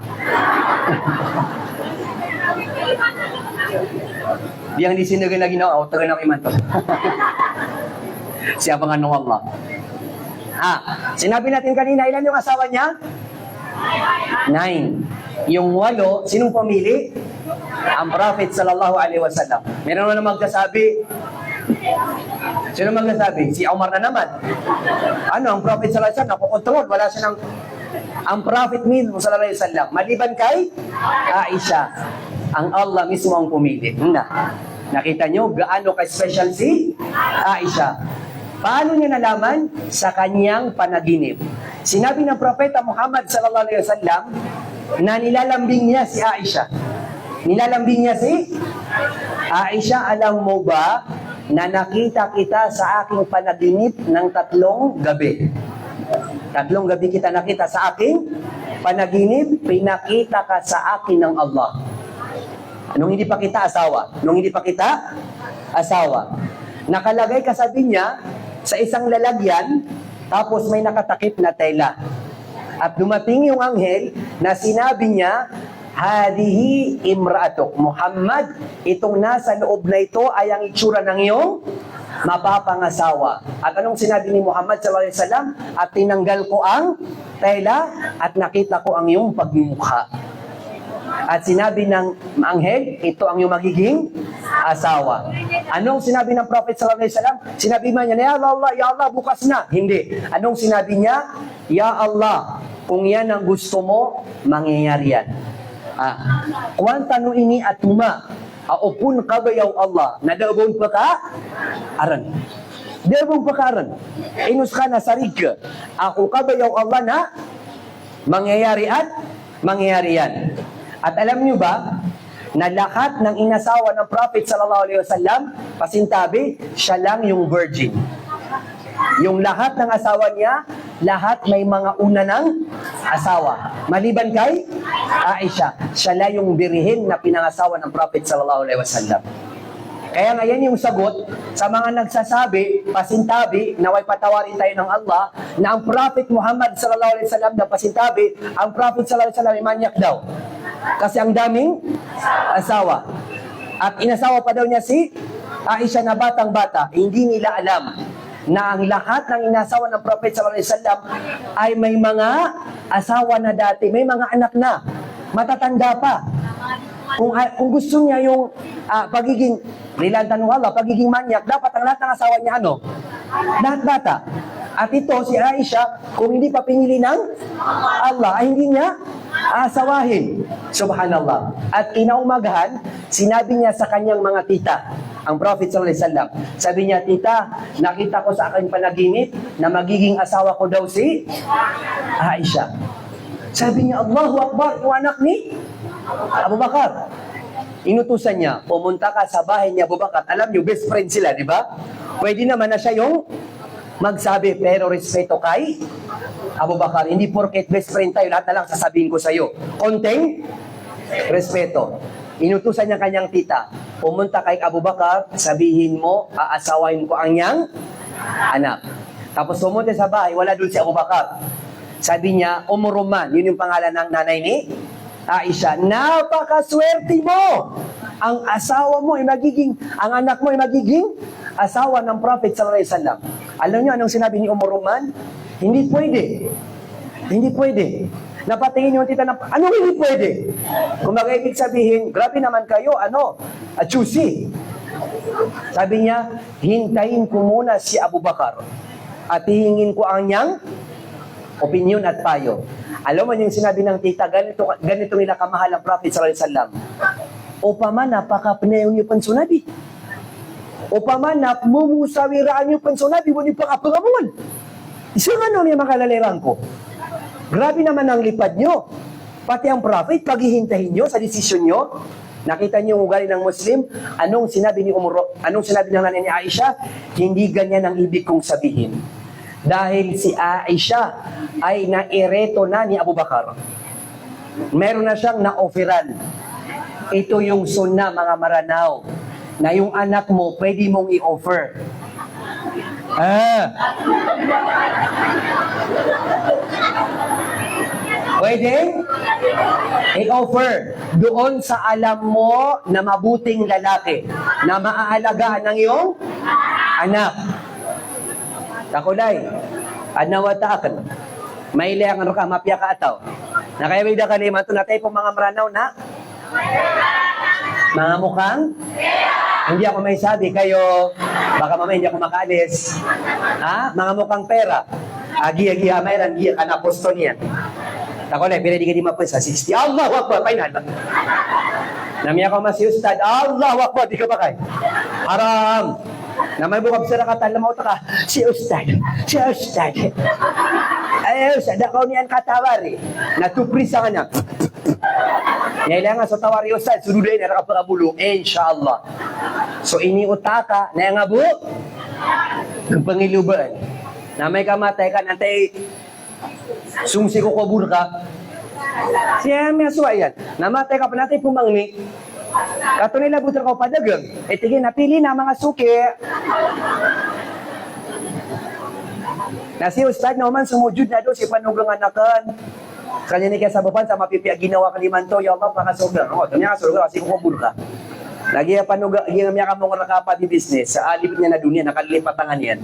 Di ang di sinagay na ginawa. Tagal na iman to. Siya pa nga nung Allah. Sinabi natin kanina, ilan yung asawa niya? 9. Yung 8, sinong pumili? Ang Prophet sallallahu alaihi wasallam. Meron na magkasabi. Sino magkasabi? Si Umar na naman. Ang Prophet sallallahu alaihi wasallam, nakukontrol. Wala siya ng... Ang Prophet mismo sallallahu alaihi wasallam, maliban kay Aisha, ang Allah mismo ang pumili. Nakita nyo, gaano ka-special si Aisha. Paano niya nalaman? Sa kanyang panaginip. Sinabi ng Propeta Muhammad sallallahu alaihi wasallam na nilalambing niya si Aisha. Nilalambing niya si Aisha, alam mo ba na nakita kita sa aking panaginip ng 3 gabi? 3 gabi kita nakita sa aking panaginip, pinakita ka sa akin ng Allah. Nung hindi pa kita asawa. Nakalagay kasabi niya, sa isang lalagyan, tapos may nakatakip na tela. At dumating yung anghel na sinabi niya, hadihi imraatuk. Muhammad, itong nasa loob na ito ay ang itsura ng iyong mapapangasawa. At anong sinabi ni Muhammad sallallahu alaihi wasallam? At tinanggal ko ang tela at nakita ko ang iyong pagmumukha. At sinabi ng anghel, ito ang iyong magiging asawa. Anong sinabi ng Prophet sallallahu alaihi wasallam? Sinabi man niya, ya Allah, bukas na. Hindi. Anong sinabi niya? Ya Allah, kung yan ang gusto mo, mangyayari yan. Kuwan tanong ini at muma, aupun kabayaw Allah, nadabon pa ka? Aran. Dabon pa ka aran. Inus ka na sarig ka. Ako kabayaw Allah na mangyayari at mangyayari yan. At alam niyo ba, na lahat ng inasawa ng Prophet sallallahu alaihi wasallam, pasintabi, siya lang yung virgin. Yung lahat ng asawa niya, lahat may mga una ng asawa. Maliban kay Aisha, siya lang yung birihin na pinangasawa ng Prophet sallallahu alaihi wasallam. Kaya ngayon yung sagot sa mga nagsasabi, pasintabi, naway patawarin tayo ng Allah, na ang Prophet Muhammad sallallahu alaihi wasallam na pasintabi, ang Prophet sallallahu alaihi wasallam ay manyak daw. Kasi ang daming asawa. At inasawa pa daw niya si Aisha na batang-bata. Hindi nila alam na ang lahat ng inasawa ng Prophet sallallahu alaihi wasallam ay may mga asawa na dati, may mga anak na, matatanda pa. Kung gusto niya yung pagiging, nilantan ng Allah, pagiging manyak, dapat ang lahat ng asawa niya ano? Lahat bata. At ito, si Aisha, kung hindi pa pinili ng Allah, ay hindi niya asawahin. Subhanallah. At kinaumagahan, sinabi niya sa kanyang mga tita, ang Prophet sallallahu alaihi wasallam, sabi niya, tita, nakita ko sa aking panaginip na magiging asawa ko daw si Aisha. Sabi niya, Allahu Akbar, yung anak ni Abu Bakar. Inutusan niya, pumunta ka sa bahay niya Abu Bakar. Alam niyo, best friend sila, di ba? Pwede naman na siya yung magsabi, pero respeto kay Abu Bakar. Hindi porket best friend tayo, lahat na lang sasabihin ko sa iyo. Konting respeto. Inutusan niya kanyang tita, pumunta kay Abu Bakar, sabihin mo, aasawain ko ang niyang anak. Tapos pumunta sa bahay, wala doon si Abu Bakar. Sabi niya, Umuruman, yun yung pangalan ng nanay ni Aisha. Napakaswerte mo! Ang asawa mo ay magiging, ang anak mo ay magiging asawa ng Prophet sallallahu alaihi wasallam. Alam niyo anong sinabi ni Umuruman? Hindi pwede. Hindi pwede. Napatingin yung tita na, anong hindi pwede? Kung mag-ibig sabihin, grabe naman kayo, choosy. Sabi niya, hintayin ko muna si Abu Bakar at hihingin ko ang niyang opinion at payo. Alam mo yung sinabi ng tita, ganito nila kamahal ang Prophet sallallahu alaihi wasallam. Upama napaka-pinayon niyo pansunabi. Upama na mumusawiraan niyo pansunabi, wani pang-apangamuan. Isang ano niya makalalirang ko. Grabe naman ang lipad nyo. Pati ang Prophet, paghihintahin nyo sa desisyon nyo. Nakita niyo yung ugali ng Muslim? Anong sinabi ng nanay ni Aisha? Hindi ganyan ang ibig kong sabihin. Dahil si Aisha ay naireto na ni Abu Bakar. Meron na siyang na-offeran. Ito yung sunna, mga maranaw, na yung anak mo, pwede mong i-offer. Pwede i-offer doon sa alam mo na mabuting lalaki na maaalagaan ng iyong anak. Takulay, anawatakan. May ilayang ano ka, mapya ka ataw. Nakayabida ka lima ito na tayo pong mga maranaw na mga mukhang hindi ako may sabi kayo, baka mamaya hindi ako makaalis. Mga mukhang pera. Agi-agi mayran, giya ka na posto niya. Tako na, pero di ka di mapunsa. 60, Allahu Akbar, final. Namiya ko mas Ustad, Allahu Akbar, di ka ba kay? Haram. Na may bukab sa rakatan, lamaw ka, si Ustad. Ay, Ustad, ako niyan katawari. Natuprisa ka na. Kailangan sa tawari Ustad, sududay na nakapagabulong, inshallah. So, iniutaka, na yung abu, ng pangiluban. Na may kamatay ka, nantay, sumsi ko kubur ka. Siya may aswa yan. Namatay ka pa natin pumangni. Kato nila buto ka padagang. Tigin, napili na mga suki. Na si Ustad naman sumujud na doon si panugang anakan. Kanya ni kaya sa baban sa mapipiag ginawa kaliman to, ya Allah, makasoga. O, kanya kasoga kasi kukubul ka. Lagi panuga, ginamya ka mong rakapa di business, sa alipit niya na dunia, nakalipatangan yan.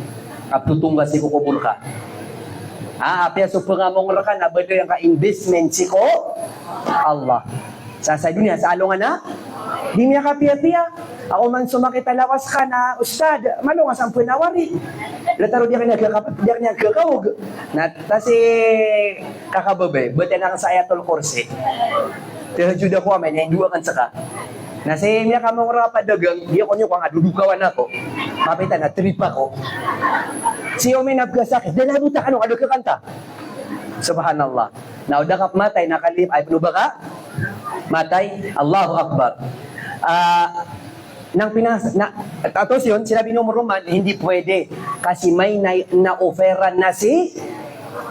Kaptutong kasi kukubul ka. Apya supo nga mong raka, nabalo yung ka-investment si ko, Allah. Sa dunia, sa alungan na, di niya kapia-pia. Ako man sumakit alawas ka na, Ustad, malungas ang punawari. Lataro di kanya kakawag. Tasi kakababe, buti na sa Ayatul Kursi. Tihajud ako amin, yung dua kan saka. Nasi niya ka mong rapadagang, di ako nyo kung adudukawan ako. Kapita na, trip ako. Si Omi nagkasakit, dalabuta ka nung adukakanta. Subhanallah. Naudakap matay, nakalip, ay panuba ka? Matay, Allahu Akbar. Tapos yun, sinabi ng Roman, hindi pwede. Kasi may na-offeran na si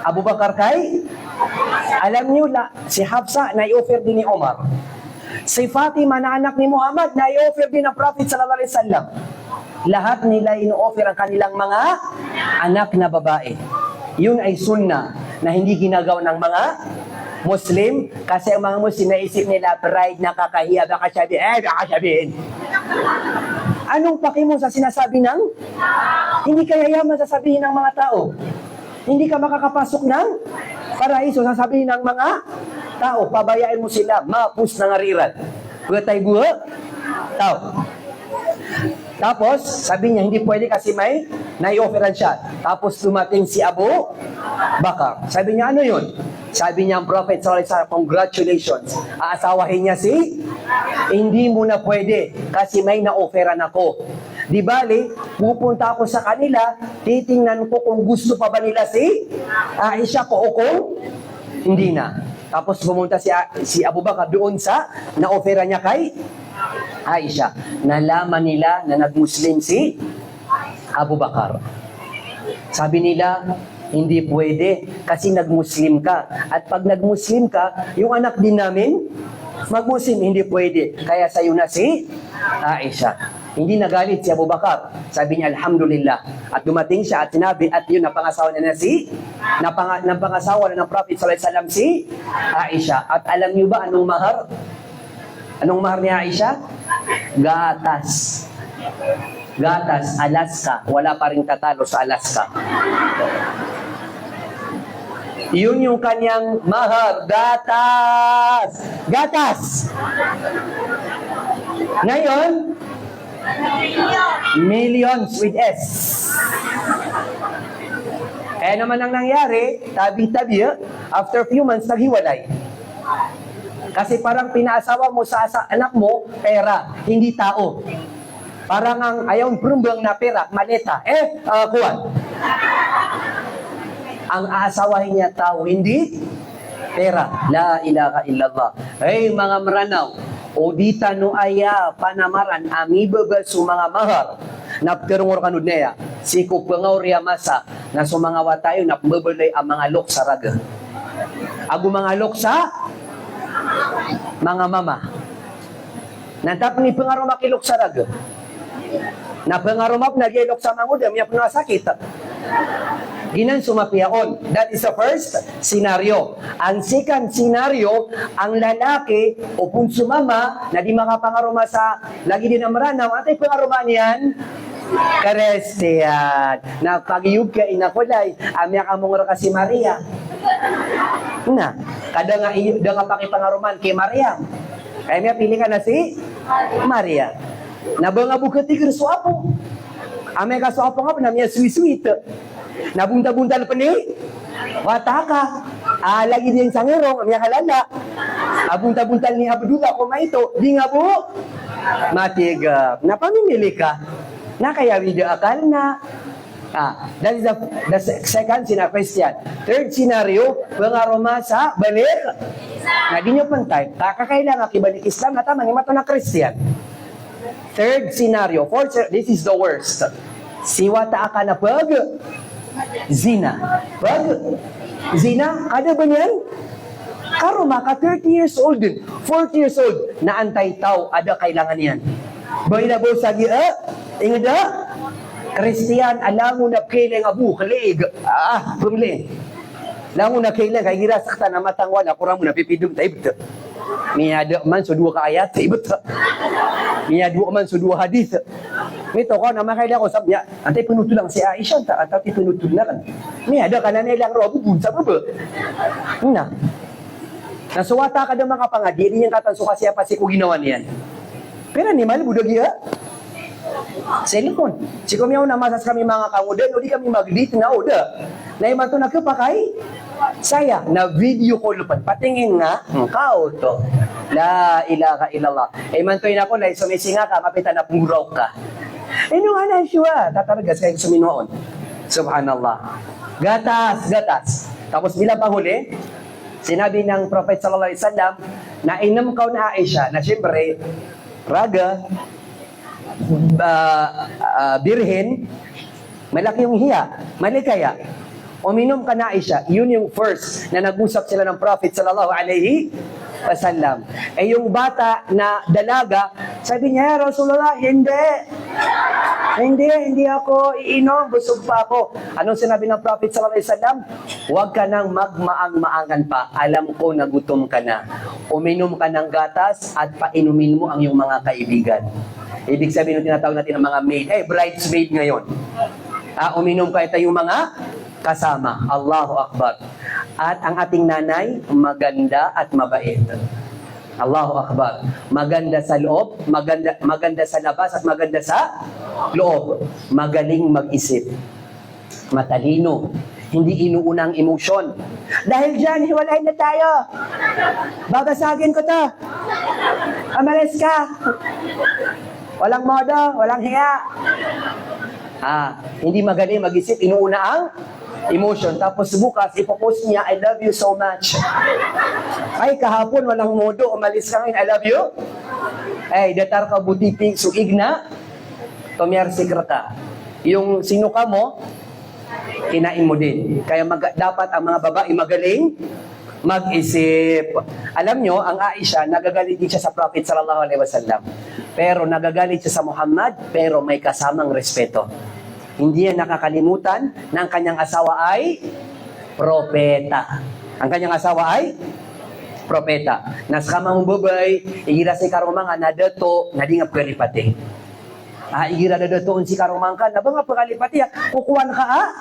Abu Bakar kay, alam nyo, si Hafsa, na-offer din ni Omar. Si Fatima na anak ni Muhammad, na-offer din ng Prophet sallallahu alaihi wasallam. Lahat nila ino-offer ang kanilang mga anak na babae. Yun ay sunnah na hindi ginagawa ng mga Muslim, kasi ang mga Muslim naisip nila pride na kakahiya, baka sabihin. Anong paki mo sa sinasabi ng? Hindi kaya yaman sasabihin ng mga tao. Hindi ka makakapasok ng paraiso sasabihin ng mga tao. Pabayaan mo sila, mapus na ngariran. Bugatay buha, tao. Tapos, sabi niya, hindi pwede kasi may nai-offeran siya. Tapos, dumating si Abu Bakar. Sabi niya, ano yun? Sabi niya ang Prophet, congratulations. Aasawahin niya si, hindi mo na pwede kasi may na-offeran ako. Di bali, pupunta ako sa kanila, titingnan ko kung gusto pa ba nila si Aisha ko o kung hindi na. Tapos pumunta si Abu Bakar doon sa na-offeran niya kay Aisha. Nalaman nila na nag-Muslim si Abu Bakar. Sabi nila, hindi pwede kasi nag-Muslim ka. At pag nag-Muslim ka, yung anak din namin, mag-Muslim, hindi pwede. Kaya sa'yo na si Aisha. Hindi nagalit si Abu Bakar. Sabi niya, Alhamdulillah. At dumating siya at sinabi, at yun, napangasawa na napangasawa na ng Prophet sallallahu alaihi wasallam si Aisha. At alam niyo ba anong mahar? Anong mahar ni Aisha? Gatas. Gatas, Alaska. Wala pa rin tatalo sa Alaska. Yun yung kanyang mahar. Gatas! Gatas! Ngayon, millions with S. Kaya naman ang nangyari, tabi-tabi, after few months, naghiwalay. Kasi parang pinaasawa mo sa anak mo, pera, hindi tao. Parang ang ayaw prumbang na pera, maleta. Kuwan. Ang aasawahin niya tao, hindi pera. La ilaha illallah. Hey mga maranaw, o dita no aya panamaran, amibaba su mga mahar, napterungor kanud neya, siku pengaw riya masa, na sumangawa tayo, napmabalay ang mga lok sa raga. Ago mga lok sa mga mama. Nantap ni pengarumap ilok sa raga. Na pengarumap nag-ilok sa mangudam, niya sakit. Ginan sumapiaon. That is the first scenario. Ang second scenario, ang lalaki o sumama na di makapangaruma sa lagi din ang maranaw, atay pangaruma niyan, karestiyan. Na pag-iug ka inakulay, amya ka mong ka si Maria. Na, kada nga pakipangaruman kay Maria. Kaya niya pili ka na si Maria. Nabanga bukati ka so apo. Amya ka so apo nga, namya sweet-sweet. Nabunta-bunta na pa ni wata ka. Lagi din sa ngero, amya kalala. Abunta-bunta ni Abdullah ko maito. Di nga po, matigap. Napamimili ka. Na kaya video akal na. That is the second scenario, question. Third scenario, pangaroma sa balik. Na di nyo pantay, kakakailangan kibalik Islam na tama, mato na Christian. Third scenario, fourth, this is the worst. Siwata ka na pag zina. Pag zina, kada ba niyan? Karuma ka 30 years old din, 40 years old, na antay tao, ada kailangan yan. Bay na bo sagi, ingada, Kristiyan, alam mo na kailang abu, kalig. Bumili. Alam mo na kailang, kaya gira sakta na matang wala, kurang mo na pipidum tayo. Miyada man so dua ka ayat sa ibot. Miyada man so dua hadis. Mito ko na makailan ko sabi niya, antay pinutol lang si Aisha ta at pinutol na kan. Miyada ka na nilang robo bunsa ba? Na. Nasuwata ka ng mga pangadi, din yung katansuka siya pa si ko ginawa niyan. Pero ni mal budag ya. Silikon. Si kumiyaw na masas kami mga kangudan, o di kami mag-date na oda. Na iman to nagkapakay, saya, na video call pa. Patingin nga, kao to. La ilaha illallah. Iman to yun ako, na sumisinga ka, mapitan na punguraw ka. Ino nga na siya, tataragas kayo suminoon. Subhanallah. Gatas. Tapos bilang panghuli, sinabi ng Prophet sallallahu alaihi wasallam, na inamkaw na Aisha, na siyempre, raga, birhen, malaki yung hiya, malikaya. Uminom ka na Aisha, yun yung first na nag-usap sila ng Prophet sallallahu alaihi wasallam. Eh yung bata na dalaga, sabi niya, Rasulullah, hindi ako iinom, busog pa ako. Anong sinabi ng Prophet sallallahu alaihi wasallam? Huwag ka nang magmaang-maangan pa. Alam ko na gutom ka na. Uminom ka ng gatas at painumin mo ang iyong mga kaibigan. Ibig sabihin, tinatawag natin ang mga maid. Bridesmaid ngayon. Uminom ka, ito yung mga kasama. Allahu Akbar. At ang ating nanay, maganda at mabait. Allahu Akbar. Maganda sa loob, maganda sa labas, at maganda sa loob. Magaling mag-isip. Matalino. Hindi inuunang emosyon. Dahil dyan, hiwalay na tayo. Babasagin ko to. Amalis ka. Walang modo, walang hiya. Hindi magaling mag-isip, inuuna ang emotion. Tapos bukas, ipopost niya, I love you so much. Ay, kahapon, walang modo, umalis ka ngayon, I love you. Ay, datar ka butipig, suig na, tumiyar sikrata. Yung sinuka mo, kinain mo din. Kaya dapat ang mga babae magaling mag-isip. Alam nyo, ang Aisha, nagagalit din siya sa Prophet sallallahu alaihi wasallam. Pero nagagalit siya sa Muhammad, pero may kasamang respeto. Hindi niya nakakalimutan na ang kanyang asawa ay propeta. Ang kanyang asawa ay propeta. Naskamang bubay, igira si karumang nadato, nadingap kalipati. Igira nadatoon si karumang ka, nabang kalipati, kukuhan ka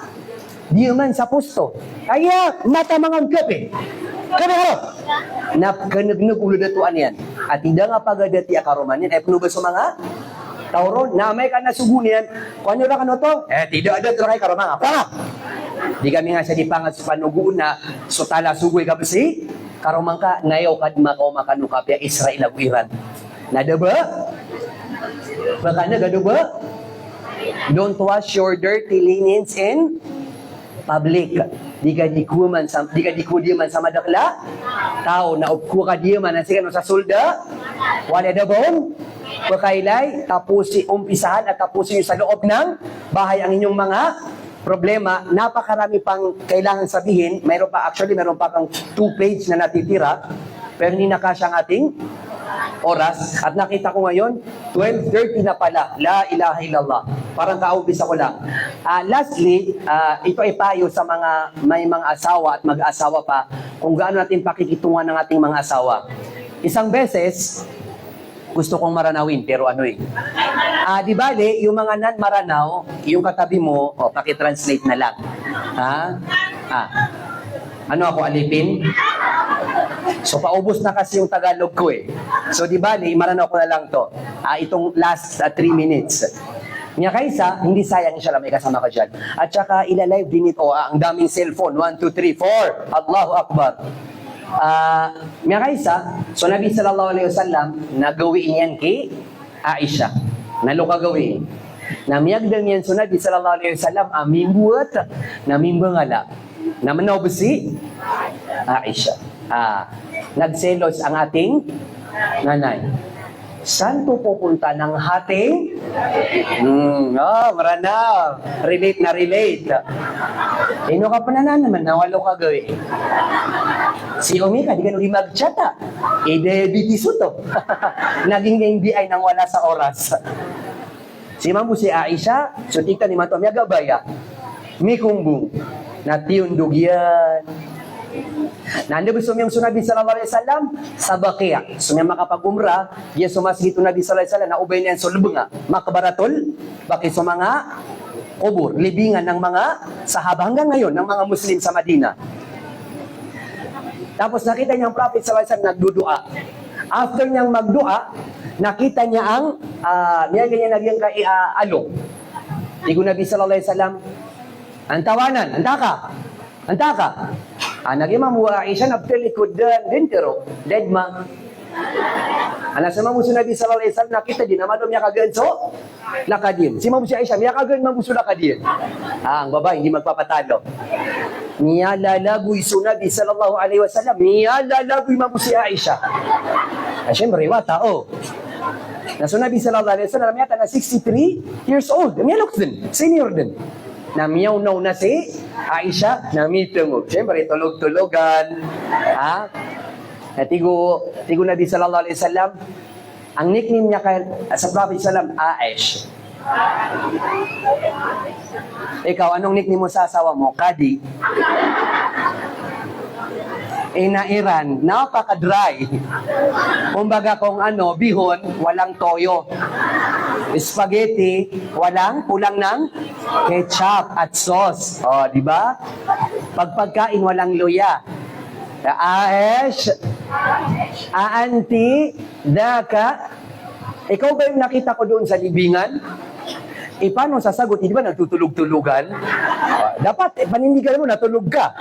di man sa pusto. Kaya, matamangang kape. Kaya napkanagnog ulo datuan yan. At hindi nga pagadati akaroman yan. Pnuba sa mga tauron. Na may ka nasugunian. Kung ano ra ka no to? Tidak ada turay karomang. Apa? Di kami nga siya dipangat sa panuguan na sutala sugoy ka si karomang ka. Ngayaw ka makaw makanukapya Israel ag Iran. Nada ba? Baka nagado ba? Don't wash your dirty linens in public. Di ka dikuman sa madakla. Tao na upku ka di man sigan sa sulda. Wala da bon. Pakailay tapusin umpisahan at tapusin sa loob ng bahay ang inyong mga problema. Napakarami pang kailangan sabihin. Mayroon pa kang 2 page na natitira. Pero hindi nakasya ang ating oras. At nakita ko ngayon 12:30 na pala. La ilaha illallah. Parang kaumpisa ko lang. Lastly, ito ay payo sa may mga asawa at mag-asawa pa kung gaano natin pakikitungan ng ating mga asawa. Isang beses, gusto kong maranawin, pero di bale, yung mga non-maranaw, yung katabi mo, pakitranslate na lang. Ano ako, alipin? So, paubos na kasi yung Tagalog ko eh. So, di bale, maranaw ko na lang to. Itong last 3 minutes. Nga kaysa, hindi sayang siya lang may kasama ka dyan. At saka, ilalive din ito. Ang daming cellphone. 1, 2, 3, 4. Allahu Akbar. Nga kaysa, so Nabi sallallahu alaihi wasallam, nagawiin yan kay Aisha. Naluka gawin. Namiyagdang yan so Nabi sallallahu alaihi wasallam, amimbuat, namimbangala. Namanaw ba si Aisha? Nagselos ang ating nanay. Saan po pupunta ng hating? Maranaw. Relate na relate. Ino ka pa na naman, nawalo ka gawin. Si Omika, di ka nung mag-chata. Diabetes to. Naging NBI nang wala sa oras. Si Mamu si Aisha, so tika ni Mato, miya gabaya. Mi kumbung. Natiyundog yan. Nanda gusto miyang sunabi sallallahu alaihi wasallam sa Baqiya. So miyang makapag-umra, yes sumasgito Nabi sallallahu alaihi wasallam na ubay niyan so lubunga. Makabaratol, bakit sa mga kubur, libingan ng mga sahaba hanggang ngayon ng mga Muslim sa Madina. Tapos nakita niya ang Prophet sallallahu alaihi wasallam nagdudua. After niyang magdua, nakita niya ang niya ganyan naging along. Tigo Nabi sallallahu alaihi wasallam, ang tawanan, anta ka. Naging mamuha Aisha, nagtelikod din pero dead ma. Anak sa mamuso Nabi sallallahu alaihi wasallam, nakita din, naman niya kagad so, lakadin. Si mamuso Aisha, miya kagad mamuso lakadin. Ang babae, hindi magpapatalo. Niya lalagoy so Nabi sallallahu alaihi wasallam, niya lalagoy mamuso Aisha. Siyempre, tao. Naso Nabi sallallahu alaihi wasallam, yata na 63 years old. Miya looks din, senior din. Namiyaw-naw na si Aisha, namitungog. Siyempre, tulog-tulogan. Tigo Nabi sallallahu alaihi wasallam, ang nickname niya sa Prophet sallam, Aish. Ikaw, anong nickname mo sa asawa mo? Kadi. Inairan, napaka-dry. Kumbaga kung bihon, walang toyo. Spaghetti, kulang ng ketchup at sauce. Di ba? Pagpagkain, walang luya. Aesh, aanti, daka. Ikaw ba yung nakita ko doon sa libingan? Paano sasagot? Hindi ba nagtutulog-tulugan? Dapat, panindigan mo, natulog ka.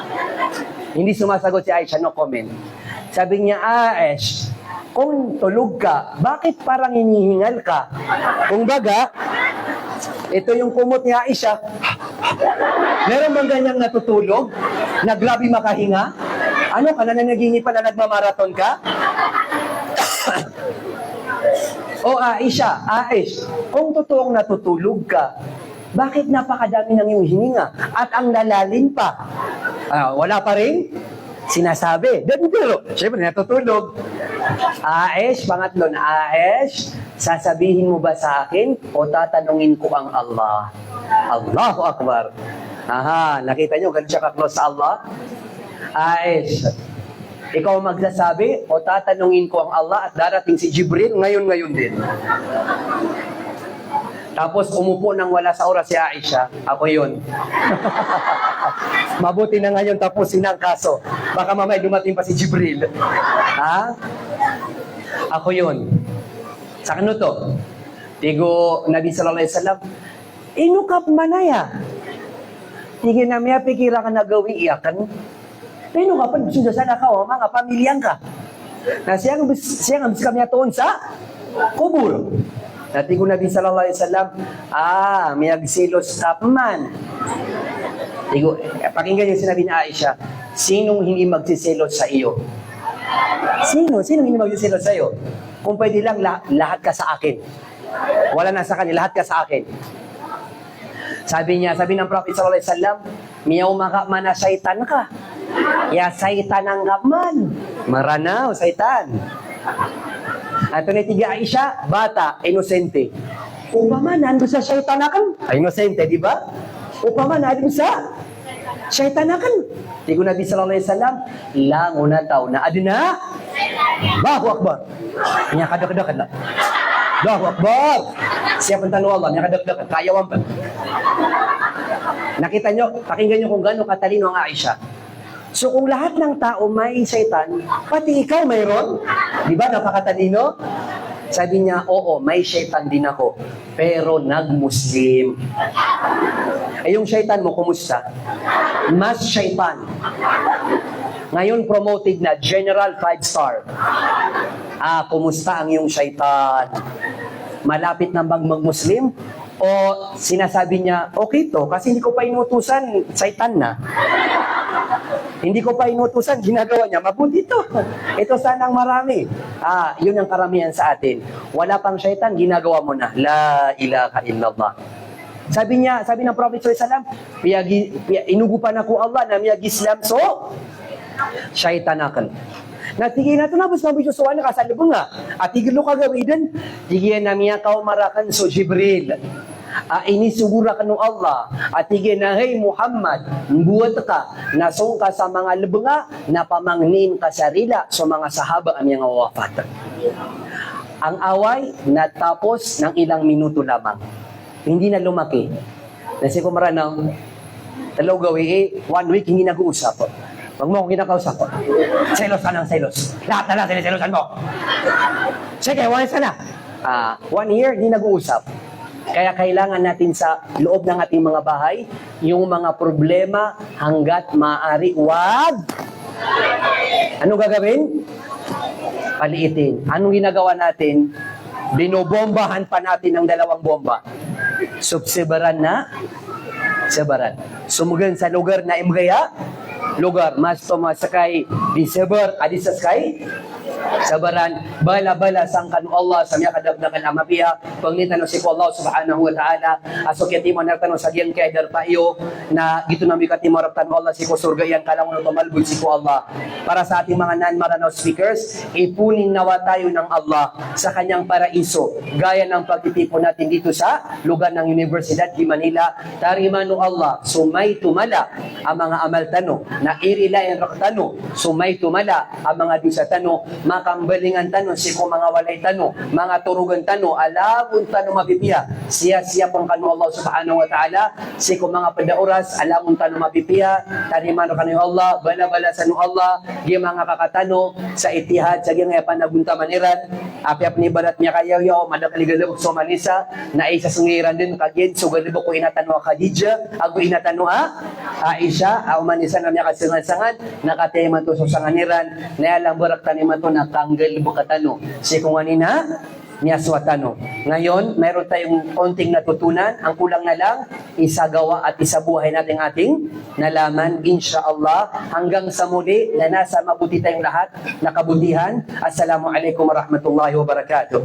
Hindi sumasagot si Aisha, no comment. Sabi niya, Aesh, kung tulog ka, bakit parang hinihingal ka? Kung baga, ito yung kumot ni Aisha. Meron bang ganyang natutulog? Na grabe makahinga? Ano ka, nananaginip pa na nagmamarathon ka? Aisha, Aish, kung totoong natutulog ka, bakit napakadami ng iyong hininga? At ang lalalim pa? Wala pa rin? Sinasabi. Pero, syempre, natutulog. Aish, pangatlo na Aish, sasabihin mo ba sa akin o tatanungin ko ang Allah? Allahu Akbar. Nakita nyo, ganun siya ka-close sa Allah? Aish, ikaw magsasabi o tatanungin ko ang Allah at darating si Jibril ngayon din. Tapos umupo nang wala sa oras si Aisha. Ako yun. Mabuti na ngayon tapusin ang kaso. Baka mamaya dumating pa si Jibril. Ako yun. Sa kano to? Tigo Nabi sallallahu alaihi wasallam, inukap manaya. Tige na miya pikira ka na gawi iyakan. Pero nga pa, suda sana ka, mga pamilyang ka. Na siyang kami atoon sa kubur. Natigo Nabi sallallahu alaihi wasallam, may agsilos kapman. Tigo, pakinggan yung sinabi ni Aisha, sinong hindi magsiselos sa iyo? Sinong hindi magsiselos sa iyo? Kung pwede lang, lahat ka sa akin. Wala na sa kanya, lahat ka sa akin. Sabi ng Prophet sallallahu alaihi wasallam, miyaw maka mana syaitan ka. Ya syaitan ang kapman. Maranaw, syaitan. Ato na tiga Aisha, bata, inosente. Upama nando sa syaitan akan, inosente, di ba? Upama nando sa syaitan akan. Tigo Nabi sallallahu alaihi wasallam, lango na tao na adina. Allahu Akbar. Nya kadak-kadak na. Allahu Akbar. Siya pun tanong Allah, nya kadak-kadak, kayawan pa. Nakita nyo, pakinggan nyo kung gaano katalino ang Aisha. So kung lahat ng tao may syaitan, pati ikaw mayroon, di ba napakatalino? Sabi niya, oo, may syaitan din ako, pero nag-Muslim. Yung syaitan mo, kumusta? Mas syaitan. Ngayon promoted na General 5-star. Kumusta ang iyong syaitan? Malapit na bang mag-Muslim? O sinasabi niya, okay to, kasi hindi ko pa inutusan, syaitan na. Hindi ko pa inutusan, ginagawa niya, mabuti to. Ito sanang marami. Yun ang karamihan sa atin. Wala pang syaitan, ginagawa mo na. La ilaha illallah. Sabi ng Prophet sallallahu alaihi wasallam, inugupan ako Allah na miyag Islam, so, syaitan akan. Natigil na ito na, mas mabisusuan na kasalubong nga. At tigil ka gawidan, tigil na miya kao marakan so Jibril. inisugura ka ng Allah at iginahay Muhammad, buhat ka, nasong ka sa mga lebanga, na pamangnin ka sarila sa mga sahaba ang mga wafat. Ang away natapos ng ilang minuto lamang. Hindi na lumaki. Kasi kung maranang, talo gawi 1 week hindi nag-uusap. Wag mo akong kinakausap. Selos ka ng selos. Lahat na lang siniselosan mo. Sige, walis ka na. 1 year, hindi nag-uusap. Kaya kailangan natin sa loob ng ating mga bahay, yung mga problema hanggat maaari, wag! Ano gagawin? Paliitin. Anong ginagawa natin? Binobombahan pa natin ng 2 bomba. Subsibaran na, sebaran. Sumugan sa lugar na imgaya, lugar mas tumasakay di sebar adi sa sky sabaran bala-bala sang kanu Allah sa miya kadagdagan amapiya panglitan si ko Allah subhanahu wa ta'ala aso kiti mo nartano sa giyang kay darpayo na gito na mi kati mo raptan Allah si ko surga yang kalang no tumalbud si ko Allah para sa ating mga non-Maranao speakers ipunin nawa tayo ng Allah sa kanyang paraiso gaya ng pagtitipon natin dito sa lugar ng Universidad di Manila tarimano Allah sumay tumala ang mga amal tano na irilayan raktano sumay tumala ang mga dusa tano makambalingan tano si ko mga walay tano mga turugan tano alabon tano mapipiya siya pong kanu Allah subhanahu wa ta'ala si ko mga padaoras alabon tano mapipiya tarimano kanu Allah bala-bala sa Allah di mga kakatano sa itihad sa giyang panagunta maniran apiap ni barat niya kayaw madakaligalabok so manisa na isa sungiran din kagyan so galibok ko inatano Khadija ago inatano Aisha aw manisa na niya kasangan nakatema to sa sanganiran na alang barak taniman to nakanggal bukatano si kung anina niya swatano. Ngayon, mayroon tayong konting natutunan. Ang kulang na lang, isagawa at isabuhay natin ating nalaman, insyaallah. Hanggang sa muli, na nasa mabuti tayong lahat, nakabutihan. Assalamualaikum warahmatullahi wabarakatuh.